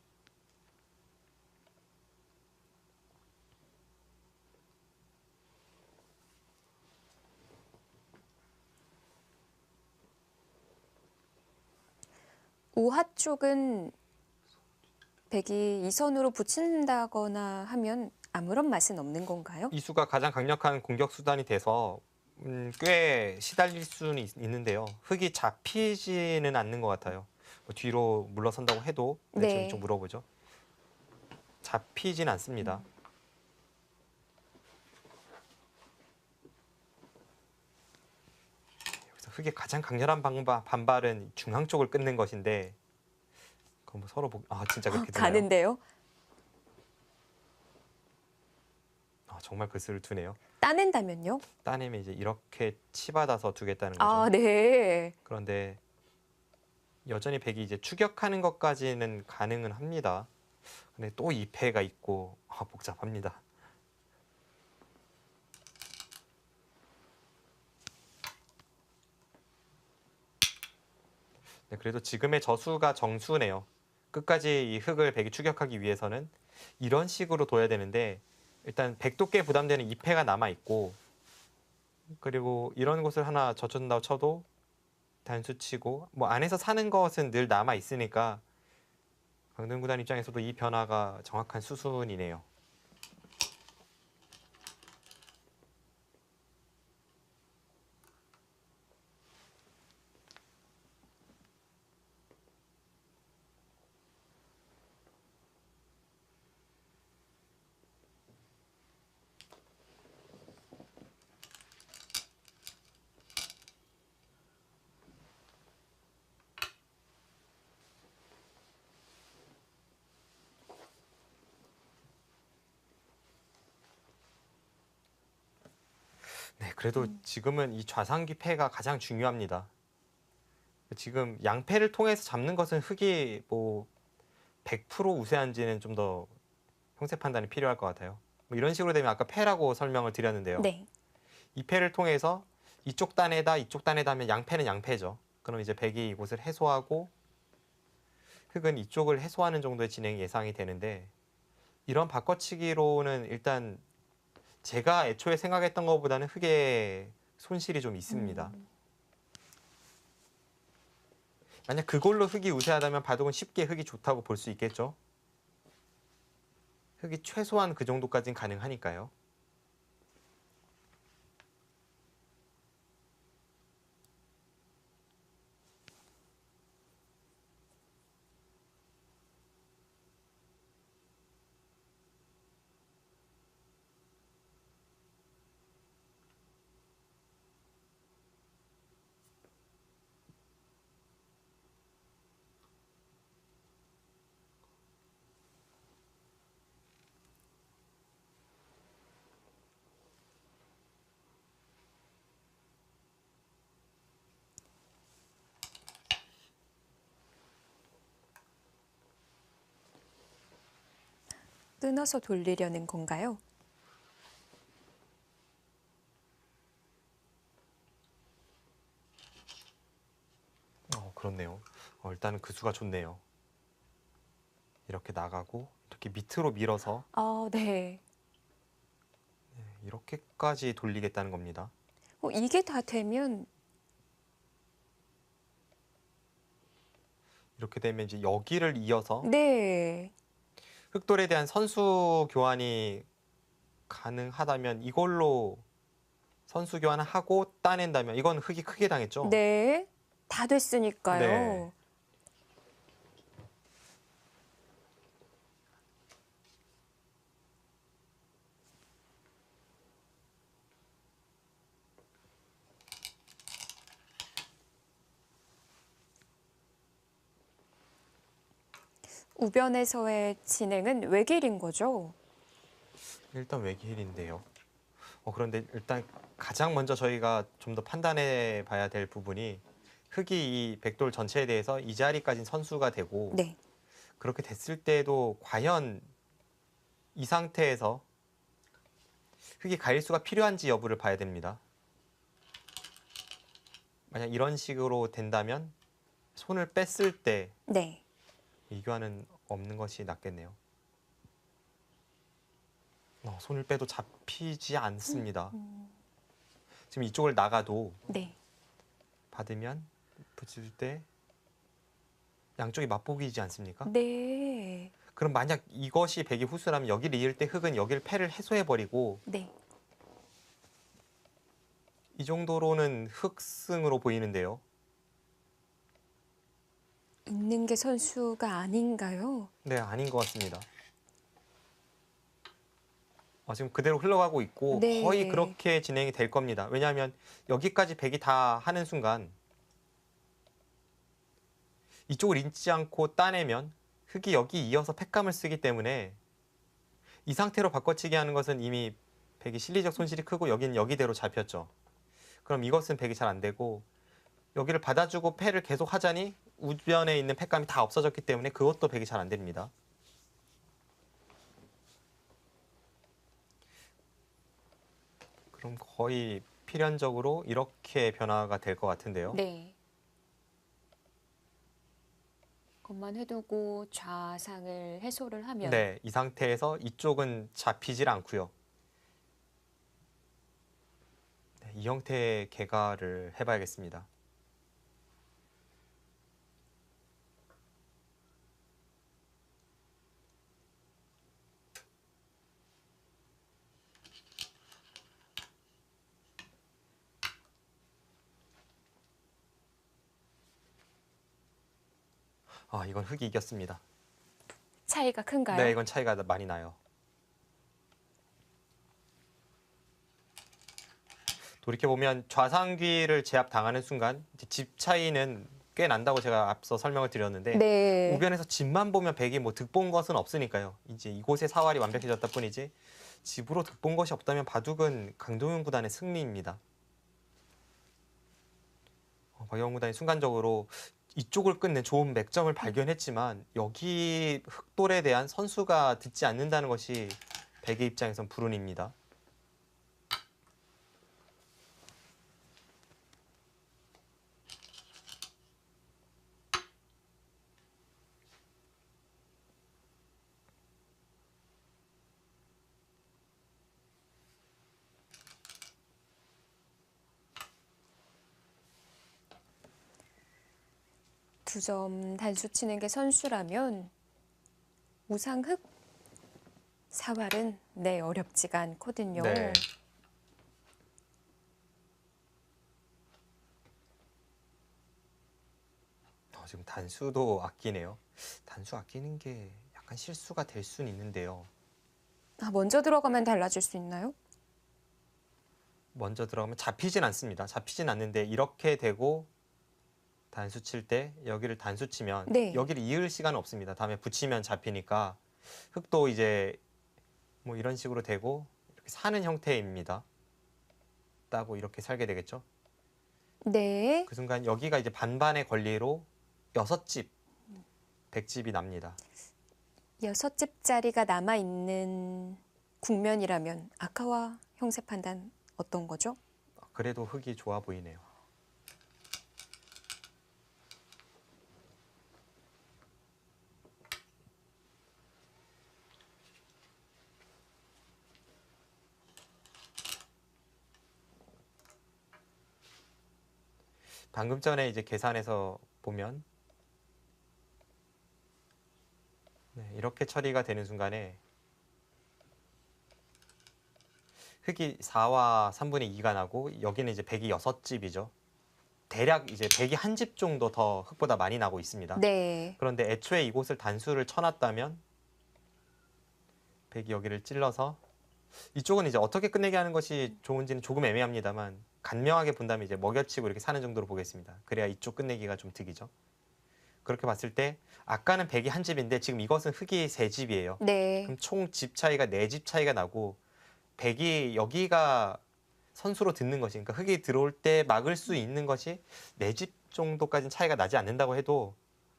우하 쪽은 백이 이선으로 붙인다거나 하면 아무런 맛은 없는 건가요? 이수가 가장 강력한 공격 수단이 돼서 꽤 시달릴 수는 있는데요. 흑이 잡히지는 않는 것 같아요. 뒤로 물러선다고 해도 네. 이쪽 물어보죠. 잡히진 않습니다. 여기서 흑의 가장 강렬한 반발은 중앙 쪽을 끊는 것인데 그건 서로 진짜 그렇게 되나요? 가는데요? 정말 그 수를 두네요. 따낸다면요? 따내면 이제 이렇게 치받아서 두겠다는 거죠. 아, 네. 그런데 여전히 백이 이제 추격하는 것까지는 가능은 합니다. 근데 또 2패가 있고 복잡합니다. 네, 그래도 지금의 저수가 정수네요. 끝까지 이 흙을 백이 추격하기 위해서는 이런 식으로 둬야 되는데 일단 백도께 부담되는 2패가 남아있고 그리고 이런 곳을 하나 젖혀준다고 쳐도 단수치고 뭐 안에서 사는 것은 늘 남아있으니까 강등 구단 입장에서도 이 변화가 정확한 수순이네요. 네, 그래도 지금은 이 좌상귀 패가 가장 중요합니다. 지금 양패를 통해서 잡는 것은 흙이 뭐 100% 우세한지는 좀 더 형세 판단이 필요할 것 같아요. 뭐 이런 식으로 되면 아까 패라고 설명을 드렸는데요. 네. 이 패를 통해서 이쪽 단에다 이쪽 단에다 하면 양패는 양패죠. 그럼 이제 백이 이곳을 해소하고 흙은 이쪽을 해소하는 정도의 진행이 예상이 되는데 이런 바꿔치기로는 일단 제가 애초에 생각했던 것보다는 흙의 손실이 좀 있습니다. 만약 그걸로 흙이 우세하다면 바둑은 쉽게 흙이 좋다고 볼 수 있겠죠. 흙이 최소한 그 정도까지는 가능하니까요. 끊어서 돌리려는 건가요? 그렇네요. 일단은 그 수가 좋네요. 이렇게 나가고 이렇게 밑으로 밀어서 아, 네. 이렇게까지 돌리겠다는 겁니다. 이게 다 되면 이렇게 되면 이제 여기를 이어서 네. 흑돌에 대한 선수 교환이 가능하다면 이걸로 선수 교환을 하고 따낸다면 이건 흑이 크게 당했죠. 네. 다 됐으니까요. 네. 우변에서의 진행은 외길인 거죠? 일단 외길인데요. 그런데 일단 가장 먼저 저희가 좀 더 판단해 봐야 될 부분이 흑이 이 백돌 전체에 대해서 이 자리까지는 선수가 되고 네. 그렇게 됐을 때도 과연 이 상태에서 흑이 가일수가 필요한지 여부를 봐야 됩니다. 만약 이런 식으로 된다면 손을 뺐을 때 네. 이 교환은 없는 것이 낫겠네요. 손을 빼도 잡히지 않습니다. 지금 이쪽을 나가도 네. 받으면 붙일 때 양쪽이 맞보기이지 않습니까? 네. 그럼 만약 이것이 백이 후수라면 여기를 이을 때 흑은 여기를 패를 해소해버리고 네. 이 정도로는 흑승으로 보이는데요. 있는 게 선수가 아닌가요? 네, 아닌 것 같습니다. 지금 그대로 흘러가고 있고 네. 거의 그렇게 진행이 될 겁니다. 왜냐하면 여기까지 백이 다 하는 순간 이쪽을 잊지 않고 따내면 흑이 여기 이어서 팩감을 쓰기 때문에 이 상태로 바꿔치기 하는 것은 이미 백이 실리적 손실이 크고 여긴 여기대로 잡혔죠. 그럼 이것은 백이 잘 안 되고 여기를 받아주고 패를 계속 하자니 우변에 있는 패감이 다 없어졌기 때문에 그것도 백이 잘 안 됩니다. 그럼 거의 필연적으로 이렇게 변화가 될 것 같은데요. 네. 것만 해두고 좌상을 해소를 하면 네, 이 상태에서 이쪽은 잡히질 않고요. 네, 이 형태의 개가를 해봐야겠습니다. 아, 이건 흑이 이겼습니다. 차이가 큰가요? 네, 이건 차이가 많이 나요. 돌이켜보면 좌상귀를 제압당하는 순간 이제 집 차이는 꽤 난다고 제가 앞서 설명을 드렸는데 네. 우변에서 집만 보면 백이 뭐 득본 것은 없으니까요. 이제 이곳의 사활이 완벽해졌다 뿐이지 집으로 득본 것이 없다면 바둑은 강동윤 구단의 승리입니다. 박영훈 구단이 순간적으로 이쪽을 끝낸 좋은 맥점을 발견했지만 여기 흑돌에 대한 선수가 듣지 않는다는 것이 백의 입장에선 불운입니다. 두 점 단수 치는 게 선수라면 우상흑 사활은 네 어렵지가 않거든요. 네. 지금 단수도 아끼네요. 단수 아끼는 게 약간 실수가 될 수는 있는데요. 아, 먼저 들어가면 달라질 수 있나요? 먼저 들어가면 잡히진 않습니다. 잡히진 않는데 이렇게 되고 단수 칠 때 여기를 단수 치면 네. 여기를 이을 시간은 없습니다. 다음에 붙이면 잡히니까 흑도 이제 뭐 이런 식으로 되고 이렇게 사는 형태입니다. 따고 이렇게 살게 되겠죠. 네. 그 순간 여기가 이제 반반의 권리로 6집, 100집이 납니다. 6집짜리가 남아있는 국면이라면 아까와 형세 판단 어떤 거죠? 그래도 흑이 좋아 보이네요. 방금 전에 이제 계산해서 보면 네, 이렇게 처리가 되는 순간에 흑이 4와 3분의 2가 나고 여기는 이제 백이 6집이죠. 대략 이제 백이 한 집 정도 더 흑보다 많이 나고 있습니다. 네. 그런데 애초에 이곳을 단수를 쳐놨다면 백이 여기를 찔러서 이쪽은 이제 어떻게 끝내게 하는 것이 좋은지는 조금 애매합니다만 간명하게 본다면 이제 먹여치고 이렇게 사는 정도로 보겠습니다. 그래야 이쪽 끝내기가 좀 득이죠. 그렇게 봤을 때 아까는 백이 한 집인데 지금 이것은 흑이 3집이에요. 네. 그럼 총 집 차이가 4집 차이가 나고 백이 여기가 선수로 듣는 것이 그러니까 흑이 들어올 때 막을 수 있는 것이 4집 정도까지는 차이가 나지 않는다고 해도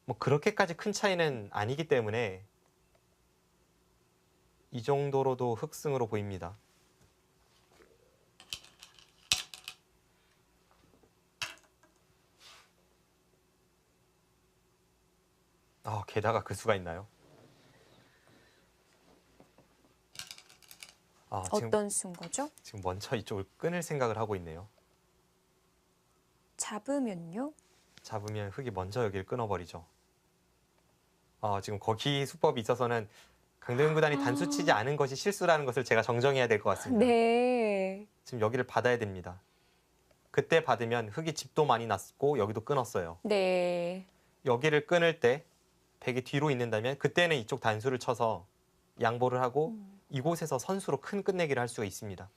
뭐 그렇게까지 큰 차이는 아니기 때문에 이 정도로도 흑승으로 보입니다. 게다가 그 수가 있나요? 어떤 수인 거죠? 지금 먼저 이쪽을 끊을 생각을 하고 있네요. 잡으면요? 잡으면 흑이 먼저 여기를 끊어버리죠. 지금 거기 수법이 있어서는 강대훈 구단이 단수 치지 않은 것이 실수라는 것을 제가 정정해야 될 것 같습니다. 네. 지금 여기를 받아야 됩니다. 그때 받으면 흑이 집도 많이 났고 여기도 끊었어요. 네. 여기를 끊을 때 백이 뒤로 있는다면 그때는 이쪽 단수를 쳐서 양보를 하고 이곳에서 선수로 큰 끝내기를 할 수가 있습니다.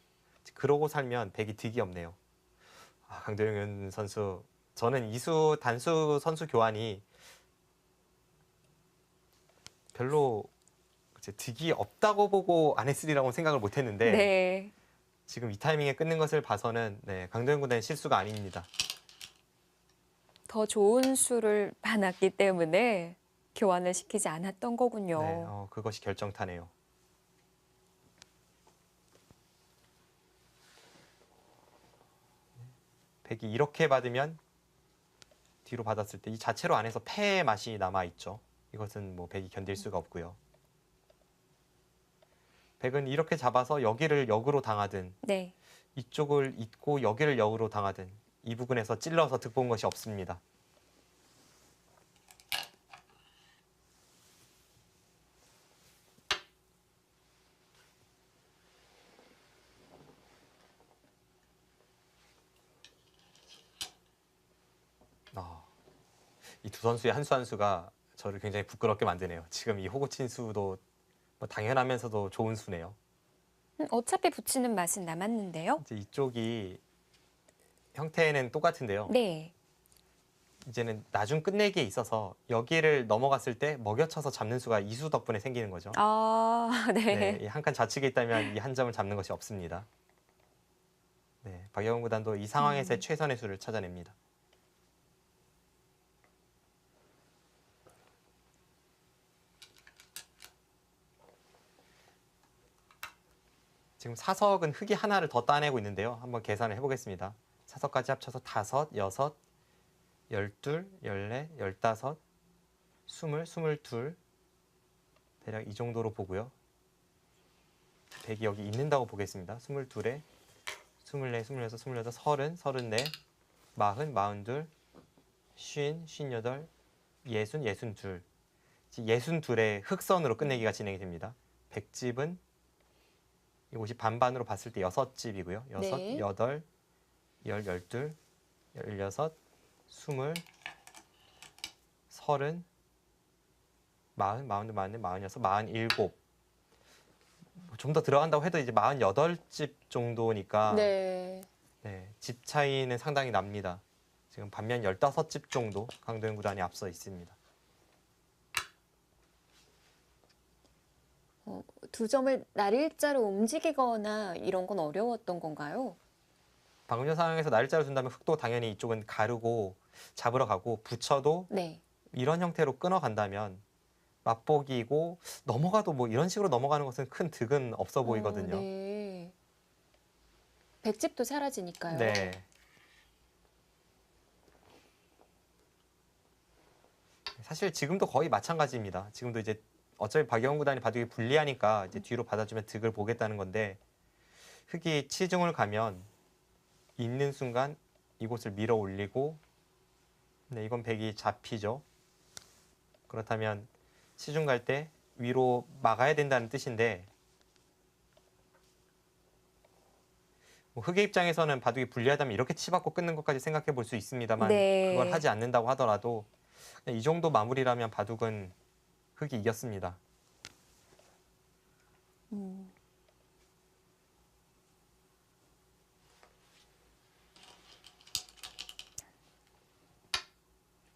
그러고 살면 백이 득이 없네요. 강도영 선수, 저는 이수 단수 선수 교환이 별로 득이 없다고 보고 안 했으리라고 생각을 못했는데 네. 지금 이 타이밍에 끊는 것을 봐서는 강도현 구단의 실수가 아닙니다. 더 좋은 수를 받았기 때문에 교환을 시키지 않았던 거군요. 그것이 결정타네요. 백이 이렇게 받으면 뒤로 받았을 때 이 자체로 안에서 패의 맛이 남아있죠. 이것은 뭐 백이 견딜 수가 없고요. 백은 이렇게 잡아서 여기를 역으로 당하든 네. 이쪽을 잇고 여기를 역으로 당하든 이 부분에서 찔러서 득본 것이 없습니다. 이 두 선수의 한 수 한 수가 저를 굉장히 부끄럽게 만드네요. 지금 이 호구친 수도 뭐 당연하면서도 좋은 수네요. 어차피 붙이는 맛은 남았는데요. 이제 이쪽이 형태는 똑같은데요. 네. 이제는 나중 끝내기에 있어서 여기를 넘어갔을 때 먹여쳐서 잡는 수가 이 수 덕분에 생기는 거죠. 아, 네. 이 한 칸 좌측에 있다면 이 한 점을 잡는 것이 없습니다. 박영훈 구단도 이 상황에서의 최선의 수를 찾아냅니다. 지금 사석은 흙이 하나를 더 따내고 있는데요. 한번 계산을 해보겠습니다. 사석까지 합쳐서 5, 6, 12, 14, 15, 20, 22 대략 이 정도로 보고요. 백이 여기 있는다고 보겠습니다. 22에 24, 26, 28, 30, 34, 40, 42, 50, 58, 60, 62 62의 흑선으로 끝내기가 진행이 됩니다. 100집은 이곳이 반반으로 봤을 때 6집이고요. 6, 네. 8, 10, 12, 16, 20, 30, 40, 42, 44, 46, 47. 좀 더 들어간다고 해도 이제 48집 정도니까 네. 집 차이는 상당히 납니다. 지금 반면 15집 정도 강도현 구단이 앞서 있습니다. 두 점을 날일자로 움직이거나 이런 건 어려웠던 건가요? 방금 전 상황에서 날짜를 둔다면 흙도 당연히 이쪽은 가르고 잡으러 가고 붙여도 네. 이런 형태로 끊어간다면 맛보기고 넘어가도 뭐 이런 식으로 넘어가는 것은 큰 득은 없어 보이거든요. 네. 백집도 사라지니까요. 네. 사실 지금도 거의 마찬가지입니다. 지금도 이제 어차피 박영훈 구단이 바둑이 불리하니까 이제 뒤로 받아주면 득을 보겠다는 건데 흙이 치중을 가면 있는 순간 이곳을 밀어 올리고 이건 백이 잡히죠. 그렇다면 치중 갈 때 위로 막아야 된다는 뜻인데 뭐 흙의 입장에서는 바둑이 불리하다면 이렇게 치받고 끊는 것까지 생각해 볼 수 있습니다만 네. 그걸 하지 않는다고 하더라도 이 정도 마무리라면 바둑은 흙이 이겼습니다.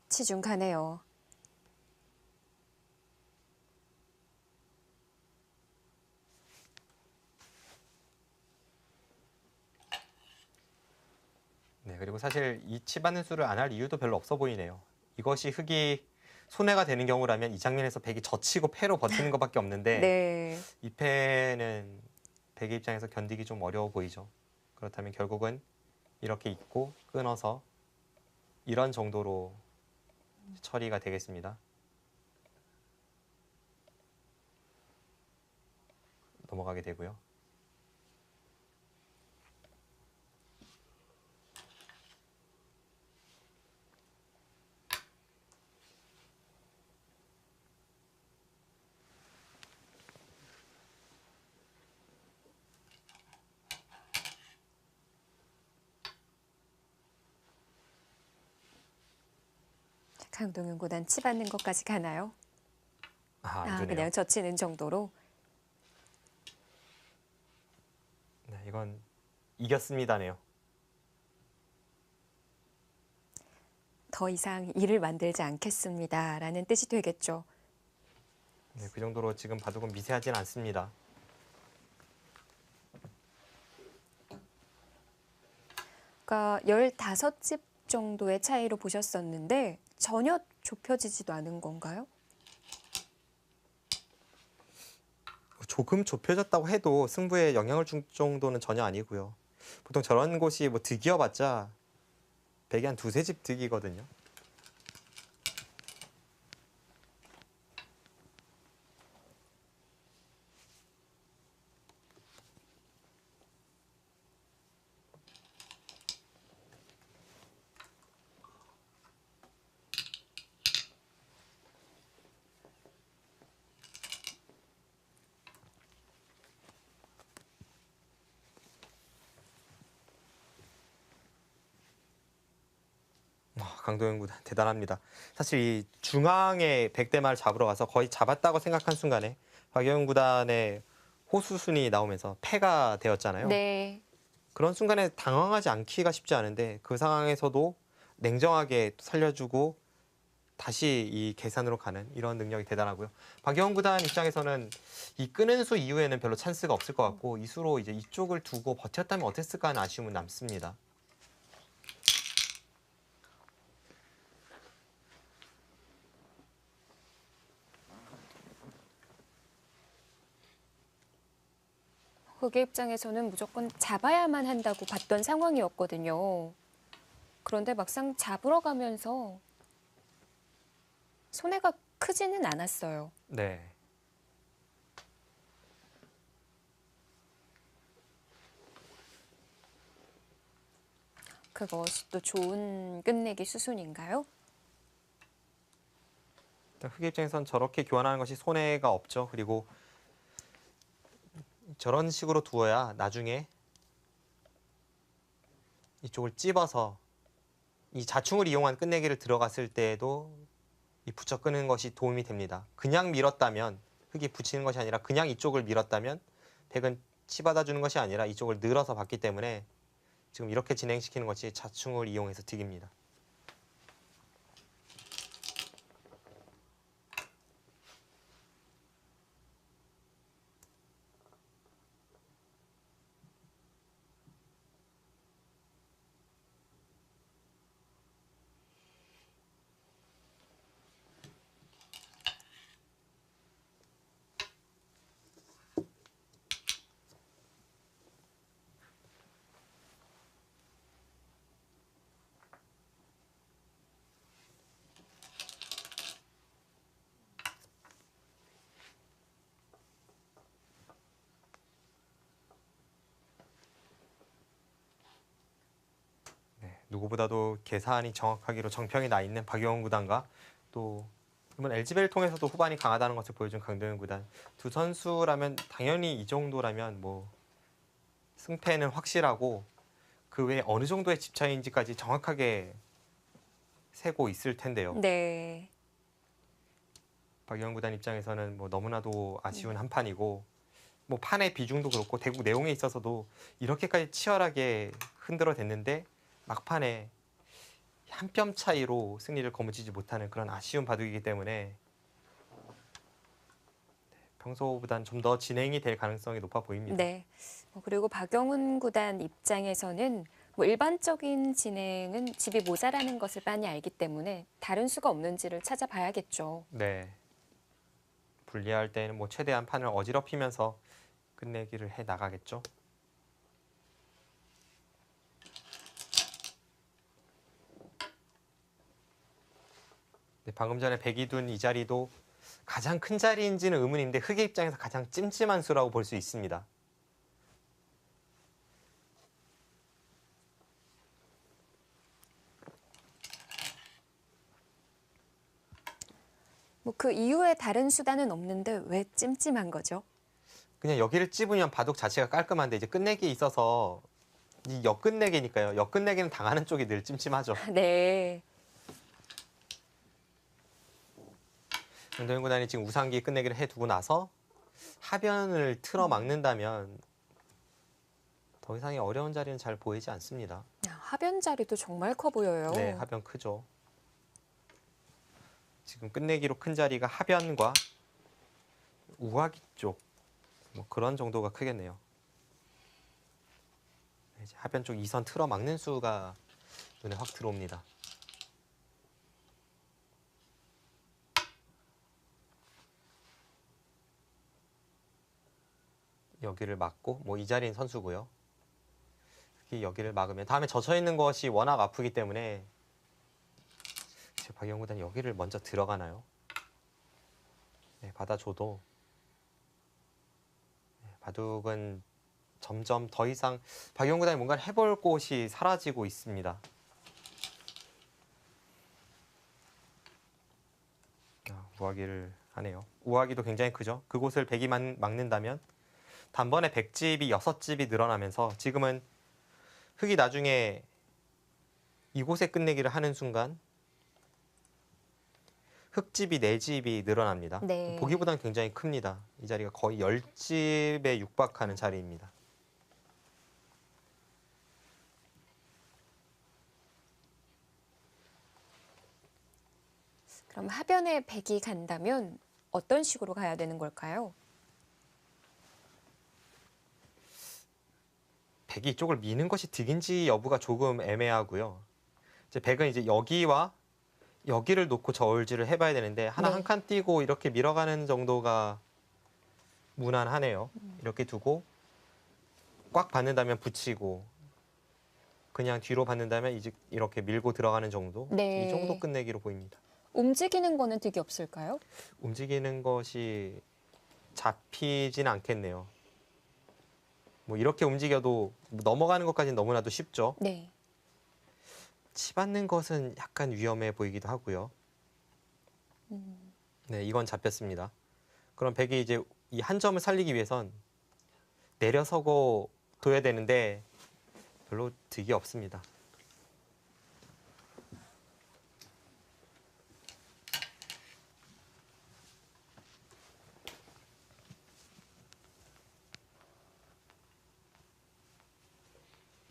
치중 가네요. 그리고 사실 이 치받는 수를 안 할 이유도 별로 없어 보이네요. 이것이 흙이 손해가 되는 경우라면 이 장면에서 백이 젖히고 패로 버티는 것밖에 없는데 네. 이 패는 백의 입장에서 견디기 좀 어려워 보이죠. 그렇다면 결국은 이렇게 있고 끊어서 이런 정도로 처리가 되겠습니다. 넘어가게 되고요. 강동윤 구단 치받는 것까지 가나요? 안 주네요. 그냥 젖히는 정도로. 이건 이겼습니다네요. 더 이상 일을 만들지 않겠습니다라는 뜻이 되겠죠. 그 정도로 지금 바둑은 미세하진 않습니다. 아까 15집 정도의 차이로 보셨었는데 전혀 좁혀지지도 않은 건가요? 조금 좁혀졌다고 해도 승부에 영향을 줄 정도는 전혀 아니고요. 보통 저런 곳이 뭐 득이어봤자 백이 한 두세 집 득이거든요. 강도현 구단 대단합니다. 사실 이 중앙에 백대마를 잡으러 가서 거의 잡았다고 생각한 순간에 박영훈 구단의 호수순이 나오면서 패가 되었잖아요. 네. 그런 순간에 당황하지 않기가 쉽지 않은데 그 상황에서도 냉정하게 살려주고 다시 이 계산으로 가는 이런 능력이 대단하고요. 박영훈 구단 입장에서는 이 끄는 수 이후에는 별로 찬스가 없을 것 같고 이 수로 이제 이쪽을 두고 버텼다면 어땠을까 하는 아쉬움은 남습니다. 네, 흑의 입장에서는 무조건 잡아야만 한다고 봤던 상황이었거든요. 그런데 막상 잡으러 가면서 손해가 크지는 않았어요. 네. 그것이 또 좋은 끝내기 수순인가요? 흑의 입장에선 저렇게 교환하는 것이 손해가 없죠. 그리고 저런 식으로 두어야 나중에 이쪽을 찝어서 이 자충을 이용한 끝내기를 들어갔을 때에도 이 붙여 끄는 것이 도움이 됩니다. 그냥 밀었다면 흑이 붙이는 것이 아니라 그냥 이쪽을 밀었다면 백은 치받아 주는 것이 아니라 이쪽을 늘어서 봤기 때문에 지금 이렇게 진행시키는 것이 자충을 이용해서 득입니다. 누구보다도 계산이 정확하기로 정평이 나 있는 박영훈 구단과 또 이번 LG배를 통해서도 후반이 강하다는 것을 보여준 강도현 구단. 두 선수라면 당연히 이 정도라면 뭐 승패는 확실하고 그 외에 어느 정도의 집 차이인지까지 정확하게 세고 있을 텐데요. 네. 박영훈 구단 입장에서는 뭐 너무나도 아쉬운 한 판이고 뭐 판의 비중도 그렇고 대국 내용에 있어서도 이렇게까지 치열하게 흔들어댔는데 막판에 한 뼘 차이로 승리를 거머쥐지 못하는 그런 아쉬운 바둑이기 때문에 평소보단 좀 더 진행이 될 가능성이 높아 보입니다. 네. 그리고 박영훈 구단 입장에서는 뭐 일반적인 진행은 집이 모자라는 것을 빤히 알기 때문에 다른 수가 없는지를 찾아봐야겠죠. 네. 불리할 때는 뭐 최대한 판을 어지럽히면서 끝내기를 해 나가겠죠. 네, 방금 전에 백이 둔 이 자리도 가장 큰 자리인지는 의문인데 흑의 입장에서 가장 찜찜한 수라고 볼 수 있습니다. 뭐 그 이후에 다른 수단은 없는데 왜 찜찜한 거죠? 그냥 여기를 찝으면 바둑 자체가 깔끔한데 이제 끝내기에 있어서 이 역끝내기니까요. 역끝내기는 당하는 쪽이 늘 찜찜하죠. 네. 강도현 구단이 지금 우상기 끝내기를 해두고 나서 하변을 틀어 막는다면 더 이상의 어려운 자리는 잘 보이지 않습니다. 하변 자리도 정말 커 보여요. 네, 하변 크죠. 지금 끝내기로 큰 자리가 하변과 우하기 쪽 뭐 그런 정도가 크겠네요. 이제 하변 쪽 2선 틀어 막는 수가 눈에 확 들어옵니다. 여기를 막고 뭐 이 자리인 선수고요. 특히 여기를 막으면 다음에 젖혀 있는 것이 워낙 아프기 때문에 박영훈 구단이 여기를 먼저 들어가나요? 네, 받아줘도 네, 바둑은 점점 더 이상 박영훈 구단이 뭔가를 해볼 곳이 사라지고 있습니다. 우하기를 하네요. 우하기도 굉장히 크죠. 그곳을 백이 막는다면 단번에 백집이 6집이 늘어나면서 지금은 흑이 나중에 이곳에 끝내기를 하는 순간 흑집이 4집이 늘어납니다. 네. 보기보다는 굉장히 큽니다. 이 자리가 거의 10집에 육박하는 자리입니다. 그럼 하변에 백이 간다면 어떤 식으로 가야 되는 걸까요? 백이 이쪽을 미는 것이 득인지 여부가 조금 애매하고요. 이제 백은 이제 여기와 여기를 놓고 저울질을 해봐야 되는데 하나 네. 한 칸 띄고 이렇게 밀어가는 정도가 무난하네요. 이렇게 두고 꽉 받는다면 붙이고 그냥 뒤로 받는다면 이제 이렇게 밀고 들어가는 정도. 네. 이 정도 끝내기로 보입니다. 움직이는 거는 득이 없을까요? 움직이는 것이 잡히진 않겠네요. 뭐 이렇게 움직여도 넘어가는 것까지는 너무나도 쉽죠. 네. 치받는 것은 약간 위험해 보이기도 하고요. 네, 이건 잡혔습니다. 그럼 백이 이제 이 한 점을 살리기 위해선 내려서고 둬야 되는데 별로 득이 없습니다.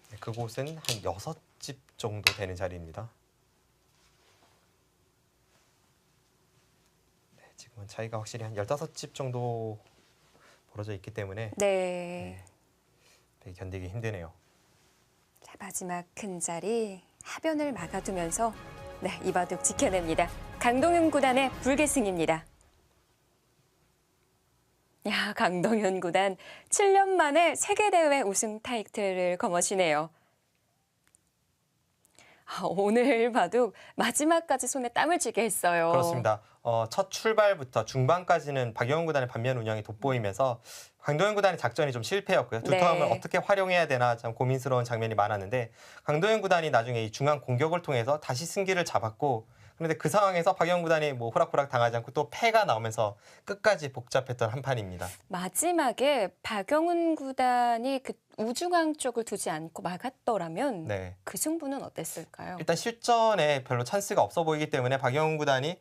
네, 그곳은 한 6집 정도 되는 자리입니다. 네, 지금은 차이가 확실히 한 15집 정도 벌어져 있기 때문에 네. 되게 견디기 힘드네요. 자, 마지막 큰 자리 하변을 막아두면서 네, 이 바둑 지켜냅니다. 강동윤 구단의 불계승입니다. 야, 강동윤 구단 7년 만에 세계대회 우승 타이틀을 거머쥐네요. 오늘 바둑 마지막까지 손에 땀을 쥐게 했어요. 그렇습니다. 첫 출발부터 중반까지는 박영훈 구단의 반면 운영이 돋보이면서 강동현 구단의 작전이 좀 실패였고요. 두 네. 텀을 어떻게 활용해야 되나 참 고민스러운 장면이 많았는데 강동현 구단이 나중에 이 중앙 공격을 통해서 다시 승기를 잡았고 그런데 그 상황에서 박영훈 구단이 뭐 호락호락 당하지 않고 또 패가 나오면서 끝까지 복잡했던 한 판입니다. 마지막에 박영훈 구단이 그 우중앙 쪽을 두지 않고 막았더라면 네. 그 승부는 어땠을까요? 일단 실전에 별로 찬스가 없어 보이기 때문에 박영훈 구단이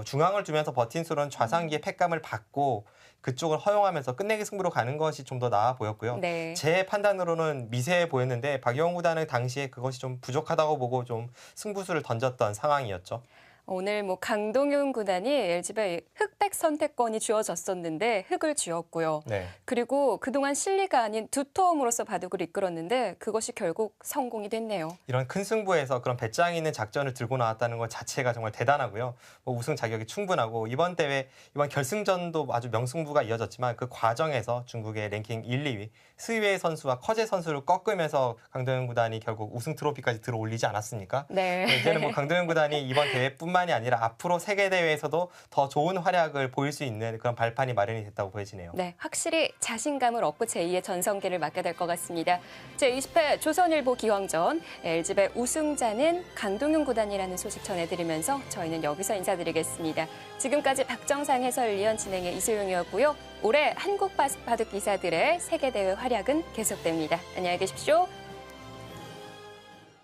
중앙을 두면서 버틴 수로는 좌상기의 패감을 받고 그쪽을 허용하면서 끝내기 승부로 가는 것이 좀 더 나아 보였고요. 네. 제 판단으로는 미세해 보였는데 박영훈 구단은 당시에 그것이 좀 부족하다고 보고 좀 승부수를 던졌던 상황이었죠. 오늘 뭐 강동윤 구단이 LG배 흑백 선택권이 주어졌었는데 흑을 쥐었고요. 네. 그리고 그동안 실리가 아닌 두터움으로서 바둑을 이끌었는데 그것이 결국 성공이 됐네요. 이런 큰 승부에서 그런 배짱 있는 작전을 들고 나왔다는 것 자체가 정말 대단하고요. 뭐 우승 자격이 충분하고 이번 대회 이번 결승전도 아주 명승부가 이어졌지만 그 과정에서 중국의 랭킹 1, 2위 스위웨이 선수와 커제 선수를 꺾으면서 강동현 구단이 결국 우승 트로피까지 들어올리지 않았습니까? 네. 이제는 뭐 강동현 구단이 이번 대회뿐만이 아니라 앞으로 세계 대회에서도 더 좋은 활약을 보일 수 있는 그런 발판이 마련이 됐다고 보여지네요. 네, 확실히 자신감을 얻고 제2의 전성기를 맞게 될 것 같습니다. 제20회 조선일보 기왕전 LG배 우승자는 강동윤 구단이라는 소식 전해드리면서 저희는 여기서 인사드리겠습니다. 지금까지 박정상 해설위원 진행의 이소영이었고요. 올해 한국 바둑 기사들의 세계대회 활약은 계속됩니다. 안녕히 계십시오.